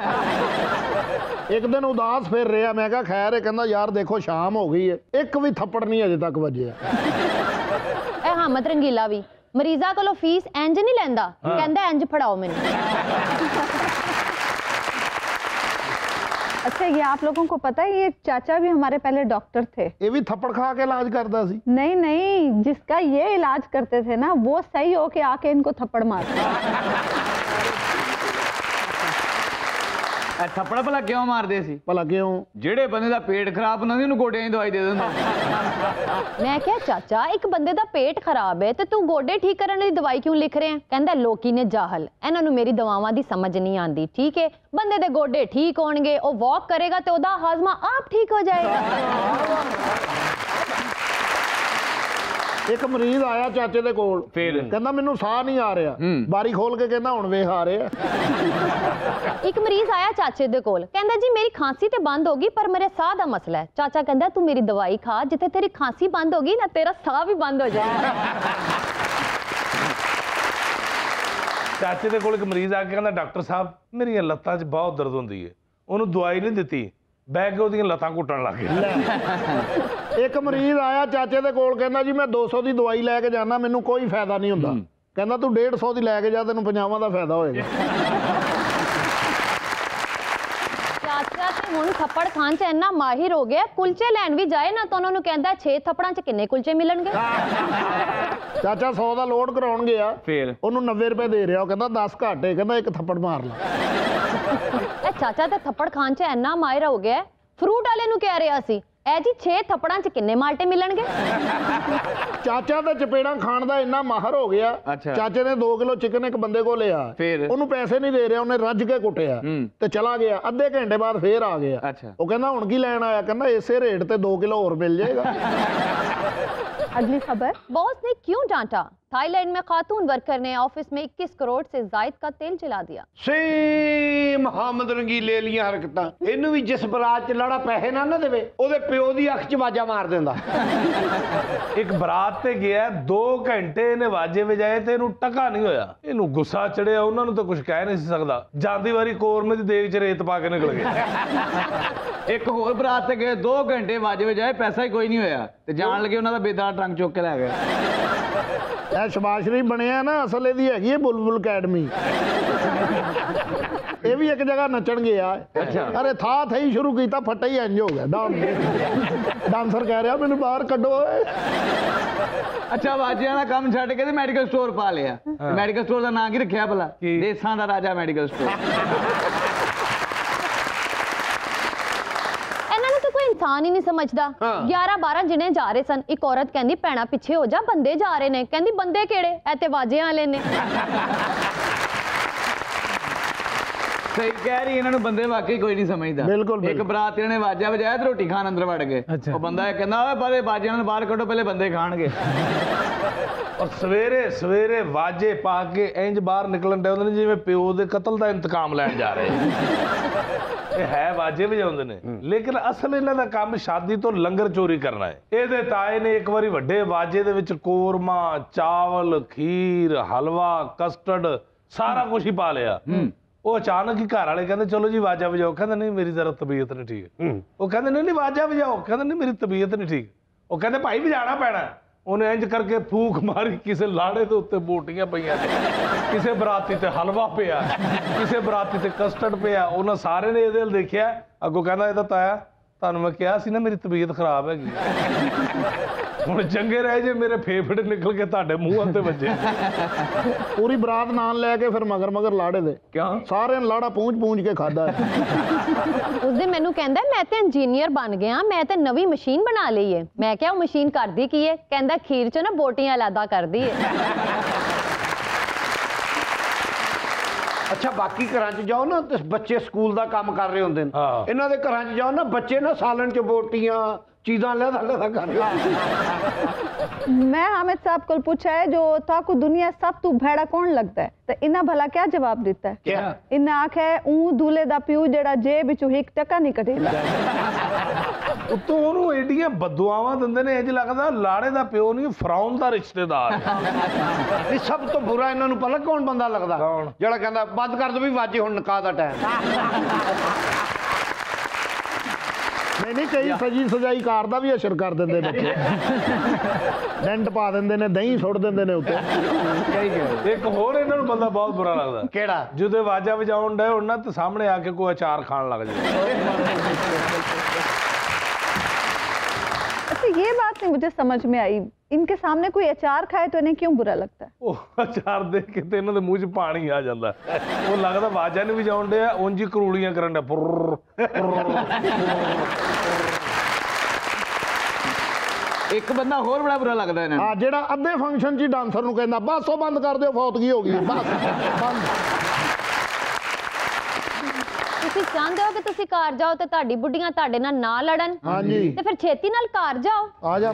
ਇੱਕ ਦਿਨ ਉਦਾਸ ਫਿਰ ਰਿਹਾ, ਮੈਂ ਕਿਹਾ ਖੈਰ ਹੈ, ਕਹਿੰਦਾ ਯਾਰ ਦੇਖੋ ਸ਼ਾਮ ਹੋ ਗਈ ਹੈ, ਇੱਕ ਵੀ ਥੱਪੜ ਨਹੀਂ ਅਜੇ ਤੱਕ ਵੱਜਿਆ। ਇਹ ਹਾਮਦ ਰੰਗੀਲਾ ਵੀ ਮਰੀਜ਼ਾਂ ਕੋਲੋਂ ਫੀਸ ਇੰਜ ਨਹੀਂ ਲੈਂਦਾ, ਕਹਿੰਦਾ ਇੰਜ ਫੜਾਓ ਮੈਨੂੰ। अच्छा, ये आप लोगों को पता है, ये चाचा भी हमारे पहले डॉक्टर थे। ये भी थप्पड़ खा के इलाज करता सी? नहीं नहीं, जिसका ये इलाज करते थे ना, वो सही हो के आके इनको थप्पड़ मारते। ਥੱਪੜ ਭਲਾ ਕਿਉਂ ਮਾਰਦੇ ਸੀ? ਭਲਾ ਕਿਉਂ? ਜਿਹੜੇ ਬੰਦੇ ਦਾ ਪੇਟ ਖਰਾਬ ਹੁੰਦਾ ਸੀ ਉਹਨੂੰ ਗੋਡਿਆਂ ਦੀ ਦਵਾਈ ਦੇ ਦਿੰਦਾ। ਮੈਂ ਕਿਹਾ ਚਾਚਾ, ਇੱਕ ਬੰਦੇ ਦਾ ਪੇਟ ਖਰਾਬ ਹੈ ਤੇ ਤੂੰ ਗੋਡੇ ਠੀਕ ਕਰਨ ਦੀ ਦਵਾਈ ਕਿਉਂ ਲਿਖ ਰਿਹਾ? ਕਹਿੰਦਾ ਲੋਕੀ ਨੇ ਜਾਹਲ, ਇਹਨਾਂ ਨੂੰ ਮੇਰੀ ਦਵਾਵਾਂ ਦੀ ਸਮਝ ਨਹੀਂ ਆਉਂਦੀ। ਠੀਕ ਹੈ, ਬੰਦੇ ਦੇ ਗੋਡੇ ਠੀਕ ਹੋਣਗੇ, ਉਹ ਵਾਕ ਕਰੇਗਾ ਤੇ ਉਹਦਾ ਹਾਜ਼ਮਾ ਆਪ ਠੀਕ ਹੋ ਜਾਏਗਾ। ਇੱਕ ਮਰੀਜ਼ ਆਇਆ ਚਾਚੇ ਦੇ ਕੋਲ, ਫਿਰ ਕਹਿੰਦਾ ਮੈਨੂੰ ਸਾਹ ਨਹੀਂ ਆ ਰਿਹਾ, ਬਾਰੀ ਖੋਲ ਕੇ ਕਹਿੰਦਾ ਹੁਣ ਵੇਖ ਆ ਰਿਹਾ। ਇੱਕ ਮਰੀਜ਼ ਆਇਆ ਚਾਚੇ ਦੇ ਕੋਲ, ਕਹਿੰਦਾ ਜੀ ਮੇਰੀ ਖਾਂਸੀ ਤੇ ਬੰਦ ਹੋ ਗਈ, ਪਰ ਮੇਰੇ ਸਾਹ ਦਾ ਮਸਲਾ ਹੈ। ਚਾਚਾ ਕਹਿੰਦਾ ਤੂੰ ਮੇਰੀ ਦਵਾਈ ਖਾ, ਜਿੱਥੇ ਤੇਰੀ ਖਾਂਸੀ ਬੰਦ ਹੋ ਗਈ ਨਾ, ਤੇਰਾ ਸਾਹ ਵੀ ਬੰਦ ਹੋ ਜਾਏਗਾ। ਚਾਚੇ ਦੇ ਕੋਲ ਇੱਕ ਮਰੀਜ਼ ਆ ਕੇ ਕਹਿੰਦਾ ਡਾਕਟਰ ਸਾਹਿਬ ਮੇਰੀਆਂ ਲੱਤਾਂ 'ਚ ਬਹੁਤ ਦਰਦ ਹੁੰਦੀ ਹੈ। ਉਹਨੂੰ ਦਵਾਈ ਨਹੀਂ ਦਿੱਤੀ, ਬਹਿ ਕੇ ਉਹਦੀਆਂ ਲੱਤਾਂ ਘੁੱਟਣ ਲੱਗ ਗਿਆ। ਇੱਕ ਮਰੀਜ਼ ਆਇਆ ਚਾਚੇ ਦੇ ਕੋਲ, ਕਹਿੰਦਾ ਜੀ ਮੈਂ 200 ਦੀ ਦਵਾਈ ਲੈ ਕੇ ਜਾਣਾ, ਮੈਨੂੰ ਕੋਈ ਫਾਇਦਾ ਨਹੀਂ ਹੁੰਦਾ। ਕਹਿੰਦਾ ਤੂੰ 150 ਦੀ ਲੈ ਕੇ ਜਾ, ਤੈਨੂੰ 50 ਦਾ ਫਾਇਦਾ ਹੋਏਗਾ। ਚਾਚਾ ਤੇ ਹੁਣ ਥੱਪੜ ਖਾਣ 'ਚ ਇੰਨਾ ਮਾਹਿਰ ਹੋ ਗਿਆ, ਕੁਲਚੇ ਲੈਣ ਵੀ ਜਾਏ ਨਾ ਤਾਂ ਉਹਨਾਂ ਨੂੰ ਕਹਿੰਦਾ 6 ਥੱਪੜਾਂ 'ਚ ਕਿੰਨੇ ਕੁਲਚੇ ਮਿਲਣਗੇ। ਚਾਚਾ 100 ਦਾ ਲੋਡ ਕਰਾਉਣ ਗਿਆ, ਫਿਰ ਉਹਨੂੰ 90 ਰੁਪਏ ਦੇ ਰਿਹਾ, ਉਹ ਕਹਿੰਦਾ 10 ਘੱਟ ਹੈ, ਕਹਿੰਦਾ ਇੱਕ ਥੱਪੜ ਮਾਰ ਲਾ। ਇਹ ਚਾਚਾ ਤੇ ਥੱਪੜ ਖਾਣ 'ਚ ਇੰਨਾ ਮਾਹਿਰ ਹੋ ਗਿਆ, ਫਰੂਟ ਵਾਲੇ ਨੂੰ ਕਹਿ ਰਿਹਾ ਸੀ ਇਹ ਜੀ 6 ਥੱਪੜਾਂ 'ਚ ਕਿੰਨੇ ਮਾਲਟੇ ਮਿਲਣਗੇ। ਚਾਚਾ ਤਾਂ ਚਪੇੜਾਂ ਖਾਣ ਦਾ ਇੰਨਾ ਮਾਹਰ ਹੋ ਗਿਆ, ਚਾਚੇ ਨੇ 2 ਕਿਲੋ ਚਿਕਨ ਇੱਕ ਬੰਦੇ ਕੋਲ ਲਿਆ, ਉਹਨੂੰ ਪੈਸੇ ਨਹੀਂ ਦੇ ਰਿਹਾ, ਉਹਨੇ ਰੱਜ ਕੇ ਕੁੱਟਿਆ ਤੇ ਚਲਾ ਗਿਆ। ਅੱਧੇ ਘੰਟੇ ਬਾਅਦ ਫੇਰ ਆ ਗਿਆ, ਉਹ ਕਹਿੰਦਾ ਹੁਣ ਕੀ ਲੈਣ ਆਇਆ? ਕਹਿੰਦਾ ਇਸੇ ਰੇਟ ਤੇ 2 किलो और मिल जाएगा। अगली खबर, बॉस ने क्यों डांटा? थाईलैंड में खातून वर्कर ने ऑफिस में 21 करोड़ से जायद का तेल जला दिया। सेम हामद रंगीले ਲੀਆਂ ਹਰਕਤਾਂ। ਇਹਨੂੰ ਵੀ ਜਿਸ ਬਰਾਤ ਚ ਲੜਾ ਪੈਸੇ ਨਾ ਦੇਵੇ, ਉਹਦੇ ਪਿਓ ਦੀ ਅੱਖ 'ਚ ਵਾਜਾ ਮਾਰ ਦਿੰਦਾ। ਇੱਕ ਬਰਾਤ ਤੇ ਗਿਆ, 2 ਘੰਟੇ ਇਹਨੇ ਵਾਜੇ ਵਜਾਏ ਤੇ ਇਹਨੂੰ ਟਕਾ ਨਹੀਂ ਹੋਇਆ। ਇਹਨੂੰ ਗੁੱਸਾ ਚੜਿਆ, ਉਹਨਾਂ ਨੂੰ ਤਾਂ ਕੁਝ ਕਹਿ ਨਹੀਂ ਸੀ ਸਕਦਾ। ਜਾਂਦੀ ਵਾਰੀ ਕੋਰਮੇ ਦੀ ਦੇਗ 'ਚ ਰੇਤ ਪਾ ਕੇ ਨਿਕਲ ਗਏ। ਇੱਕ ਹੋਰ ਬਰਾਤ ਤੇ ਗਏ, 2 ਘੰਟੇ ਵਾਜੇ ਵਜਾਏ, ਪੈਸਾ ਹੀ ਕੋਈ ਨਹੀਂ ਹੋਇਆ, ਤੇ ਜਾਣ ਲੱਗੇ ਉਹਨਾਂ ਦਾ ਬੇਦਾਰ ਟਰੰਕ ਚੁੱਕ ਕੇ ਲੈ ਗਿਆ। ਇਹ ਸ਼ਬਾਸ਼ਰੀ ਬਣਿਆ ਨਾ, ਅਸਲ ਇਹਦੀ ਹੈਗੀ ਹੈ ਬੁਲਬੁਲ ਅਕੈਡਮੀ। ਇਹ ਵੀ ਇੱਕ ਜਗ੍ਹਾ ਨੱਚਣ ਗਿਆ, ਅਰੇ ਥਾ ਥਈ ਸ਼ੁਰੂ ਕੀਤਾ, ਫੱਟਾ ਹੀ ਇੰਜ ਹੋ ਗਿਆ। ਡਾਂਸਰ ਕਹਿ ਰਿਹਾ ਮੈਨੂੰ ਬਾਹਰ ਕੱਢੋ ਓਏ। ਅੱਛਾ, ਵਾਜਿਆਂ ਦਾ ਕੰਮ ਛੱਡ ਕੇ ਤੇ ਮੈਡੀਕਲ ਸਟੋਰ ਪਾ ਲਿਆ। ਮੈਡੀਕਲ ਸਟੋਰ ਦਾ ਨਾਂ ਕੀ ਰੱਖਿਆ ਭਲਾ? ਦੇਸਾਂ ਦਾ ਰਾਜਾ ਮੈਡੀਕਲ ਸਟੋਰ। इंसान ही नहीं समझदा। 11-12 जिने जा रहे सन, एक औरत कहंदी भैणा पिछे हो जा, बंदे जा रहे ने। कहंदी बंदे केड़े? ऐ ते वाजे वाले ने। ਸਹੀ ਕਹਿ ਰਹੀ, ਇਹਨਾਂ ਨੂੰ ਬੰਦੇ ਵਾਕਈ ਕੋਈ ਨਹੀਂ ਸਮਝਦਾ। ਬਿਲਕੁਲ ਇੱਕ ਬਰਾਤ ਇਹਨਾਂ ਨੇ ਵਾਜਾ ਵਜਾਇਆ ਤੇ ਰੋਟੀ ਖਾਣ ਅੰਦਰ ਵੜ ਗਏ। ਉਹ ਬੰਦਾ ਕਹਿੰਦਾ ਓਏ ਬਾਰੇ ਬਾਜਿਆਂ ਨੂੰ ਬਾਹਰ ਕੱਢੋ, ਪਹਿਲੇ ਬੰਦੇ ਖਾਣਗੇ। ਔਰ ਸਵੇਰੇ ਸਵੇਰੇ ਵਾਜੇ ਪਾ ਕੇ ਇੰਜ ਬਾਹਰ ਨਿਕਲਣ ਦੇ ਹੁੰਦੇ ਨੇ ਜਿਵੇਂ ਪਿਓ ਦੇ ਕਤਲ ਦਾ ਇੰਤਕਾਮ ਲੈਣ ਜਾ ਰਹੇ। ਇਹ ਹੈ ਵਾਜੇ ਵਜਾਉਂਦੇ ਨੇ, ਲੇਕਿਨ ਅਸਲ ਇਹਨਾਂ ਦਾ ਕੰਮ ਸ਼ਾਦੀ ਤੋਂ ਲੰਗਰ ਚੋਰੀ ਕਰਨਾ ਹੈ। ਇਹਦੇ ਤਾਏ ਨੇ ਇੱਕ ਵਾਰੀ ਵੱਡੇ ਵਾਜੇ ਦੇ ਵਿੱਚ ਕੋਰਮਾ, ਚਾਵਲ, ਖੀਰ, ਹਲਵਾ, ਕਸਟਰਡ ਸਾਰਾ ਕੁਝ ਹੀ ਪਾ ਲਿਆ। ਉਹ ਅਚਾਨਕ ਹੀ ਘਰ ਵਾਲੇ ਕਹਿੰਦੇ ਚਲੋ ਜੀ ਵਾਜਾ ਵਜਾਓ। ਕਹਿੰਦਾ ਨਹੀਂ ਮੇਰੀ ਜ਼ਰਾ ਤਬੀਅਤ ਨਹੀਂ ਠੀਕ। ਉਹ ਕਹਿੰਦੇ ਨਹੀਂ ਵਾਜਾ ਵਜਾਓ। ਕਹਿੰਦਾ ਨਹੀਂ ਮੇਰੀ ਤਬੀਅਤ ਨਹੀਂ ਠੀਕ। ਉਹ ਕਹਿੰਦੇ ਭਾਈ ਵਜਾਣਾ ਪੈਣਾ। ਉਹਨੇ ਇੰਜ ਕਰਕੇ ਫੂਕ ਮਾਰੀ, ਕਿਸੇ ਲਾੜੇ ਦੇ ਉੱਤੇ ਬੋਟੀਆਂ ਪਈਆਂ ਨੇ, ਕਿਸੇ ਬਰਾਤੀ ਤੇ ਹਲਵਾ ਪਿਆ, ਕਿਸੇ ਬਰਾਤੀ ਤੇ ਕਸਟਰਡ ਪਿਆ। ਉਹਨਾਂ ਸਾਰੇ ਨੇ ਇਹਦੇ ਵੱਲ ਦੇਖਿਆ, ਅੱਗੋਂ ਕਹਿੰਦਾ ਇਹਦਾ ਤਾਇਆ ਤੁਹਾਨੂੰ ਮੈਂ ਕਿਹਾ ਸੀ ਨਾ ਮੇਰੀ ਤਬੀਅਤ ਖਰਾਬ ਹੈਗੀ। ਹੁਣ ਚੰਗੇ ਰਹੇ ਜੇ ਮੇਰੇ ਫੇਫੜੇ ਨਿਕਲ ਕੇ ਤੁਹਾਡੇ ਮੂੰਹਾਂ ਤੇ ਵੱਜੇ। ਪੂਰੀ ਬਰਾਤ ਨਾਲ ਲੈ ਕੇ ਫਿਰ ਮਗਰ ਲਾੜੇ ਦੇ ਕਿਉਂ ਸਾਰਿਆਂ ਨੇ ਲਾੜਾ ਪੂੰਝ ਕੇ ਖਾਦਾ। ਉਸ ਦਿਨ ਮੈਨੂੰ ਕਹਿੰਦਾ ਮੈਂ ਤੇ ਇੰਜੀਨੀਅਰ ਬਣ ਗਿਆ, ਮੈਂ ਤੇ ਨਵੀਂ ਮਸ਼ੀਨ ਬਣਾ ਲਈ ਹੈ। ਮੈਂ ਕਿਹਾ ਉਹ ਮਸ਼ੀਨ ਕਰਦੀ ਕੀ ਹੈ? ਕਹਿੰਦਾ ਖੀਰ ਚੋਂ ਨਾ ਬੋਟੀਆਂ ਅਲੱਗਾ ਕਰਦੀ ਹੈ। ਅੱਛਾ ਬਾਕੀ ਘਰਾਂ 'ਚ ਜਾਓ ਨਾ ਤੇ ਬੱਚੇ ਸਕੂਲ ਦਾ ਕੰਮ ਕਰ ਰਹੇ ਹੁੰਦੇ ਨੇ, ਇਹਨਾਂ ਦੇ ਘਰਾਂ 'ਚ ਜਾਓ ਨਾ ਬੱਚੇ ਨਾ ਸਾਲਨ 'ਚ ਬੋਟੀਆਂ चीज़ां लदा कर। मैं हामिद साहब को पूछा है जो ताकू दुनिया सब तू भेड़ा कौन लगता है तो इन्ना भला क्या जवाब देता है? क्या इन्ना आख है ऊ दूल्हे दा प्यू जेड़ा जेब विचों 1 टका नहीं कटेगा। उत्तों ਉਹਨੂੰ ਏਡੀਆਂ ਬਦਦੁਆਵਾਂ ਦਿੰਦੇ ਨੇ, ਇੰਜ ਲੱਗਦਾ ਲਾੜੇ ਦਾ ਪਿਓ ਨਹੀਂ ਫਰਾਉਨ ਦਾ ਰਿਸ਼ਤੇਦਾਰ। ਇਹ ਸਭ ਤੋਂ ਬੁਰਾ ਇਹਨਾਂ ਨੂੰ ਪਤਾ ਕੌਣ ਬੰਦਾ ਲੱਗਦਾ? ਜਿਹੜਾ ਕਹਿੰਦਾ ਬੰਦ ਕਰ ਦੋ ਵੀ ਵਾਜੇ ਹੁਣ ਨਿਕਾਹ ਦਾ ਟਾਈਮ। नहीं कई सजी सजाई कार का भी असर कर देंगे बच्चे, डेंट पा देंगे ने, दही सुट देंगे ने उत्ते। एक होर इन्हां नूं बंदा बहुत बुरा लगदा केड़ा ਜਦੋਂ आवाजा वजाउण डे होण ना ते सामने आके कोई अचार खाण लग जाए। अच्छा ये बात नहीं मुझे समझ में आई, इनके सामने कोई अचार खाए तो इन्हें क्यों बुरा लगता है? ਉਹ ਅਚਾਰ ਦੇਖ ਕੇ ਤੇ ਇਹਨਾਂ ਦੇ ਮੂੰਹ 'ਚ ਪਾਣੀ ਆ ਜਾਂਦਾ। ਉਹ ਲੱਗਦਾ ਆਵਾਜ਼ਾਂ ਨਹੀਂ ਵਜਾਉਣ ਡਿਆ, ਉਂਝ ਹੀ ਕਰੂਲੀਆਂ ਕਰਨ ਡਿਆ। ਇੱਕ ਬੰਦਾ ਹੋਰ ਬੜਾ ਬੁਰਾ ਲੱਗਦਾ ਇਹਨਾਂ ਨੂੰ। ਹਾਂ ਜਿਹੜਾ ਅੱਧੇ ਫੰਕਸ਼ਨ 'ਚ ਡਾਂਸਰ ਨੂੰ ਕਹਿੰਦਾ ਬਸ ਉਹ ਬੰਦ ਕਰ ਦਿਓ ਫੌਤਗੀ ਹੋ ਗਈ ਬਸ ਬੰਦ। ਤੁਸੀਂ ਚਾਹੁੰਦੇ ਹੋ ਕਿ ਤੁਸੀਂ ਘਰ ਜਾਓ ਤੇ ਤੁਹਾਡੀ ਬੁੱਢੀਆਂ ਤੁਹਾਡੇ ਨਾਲ ਨਾ ਲੜਨ? ਹਾਂਜੀ ਤੇ ਫਿਰ ਛੇਤੀ ਨਾਲ ਘਰ ਜਾਓ। ਆ ਜਾ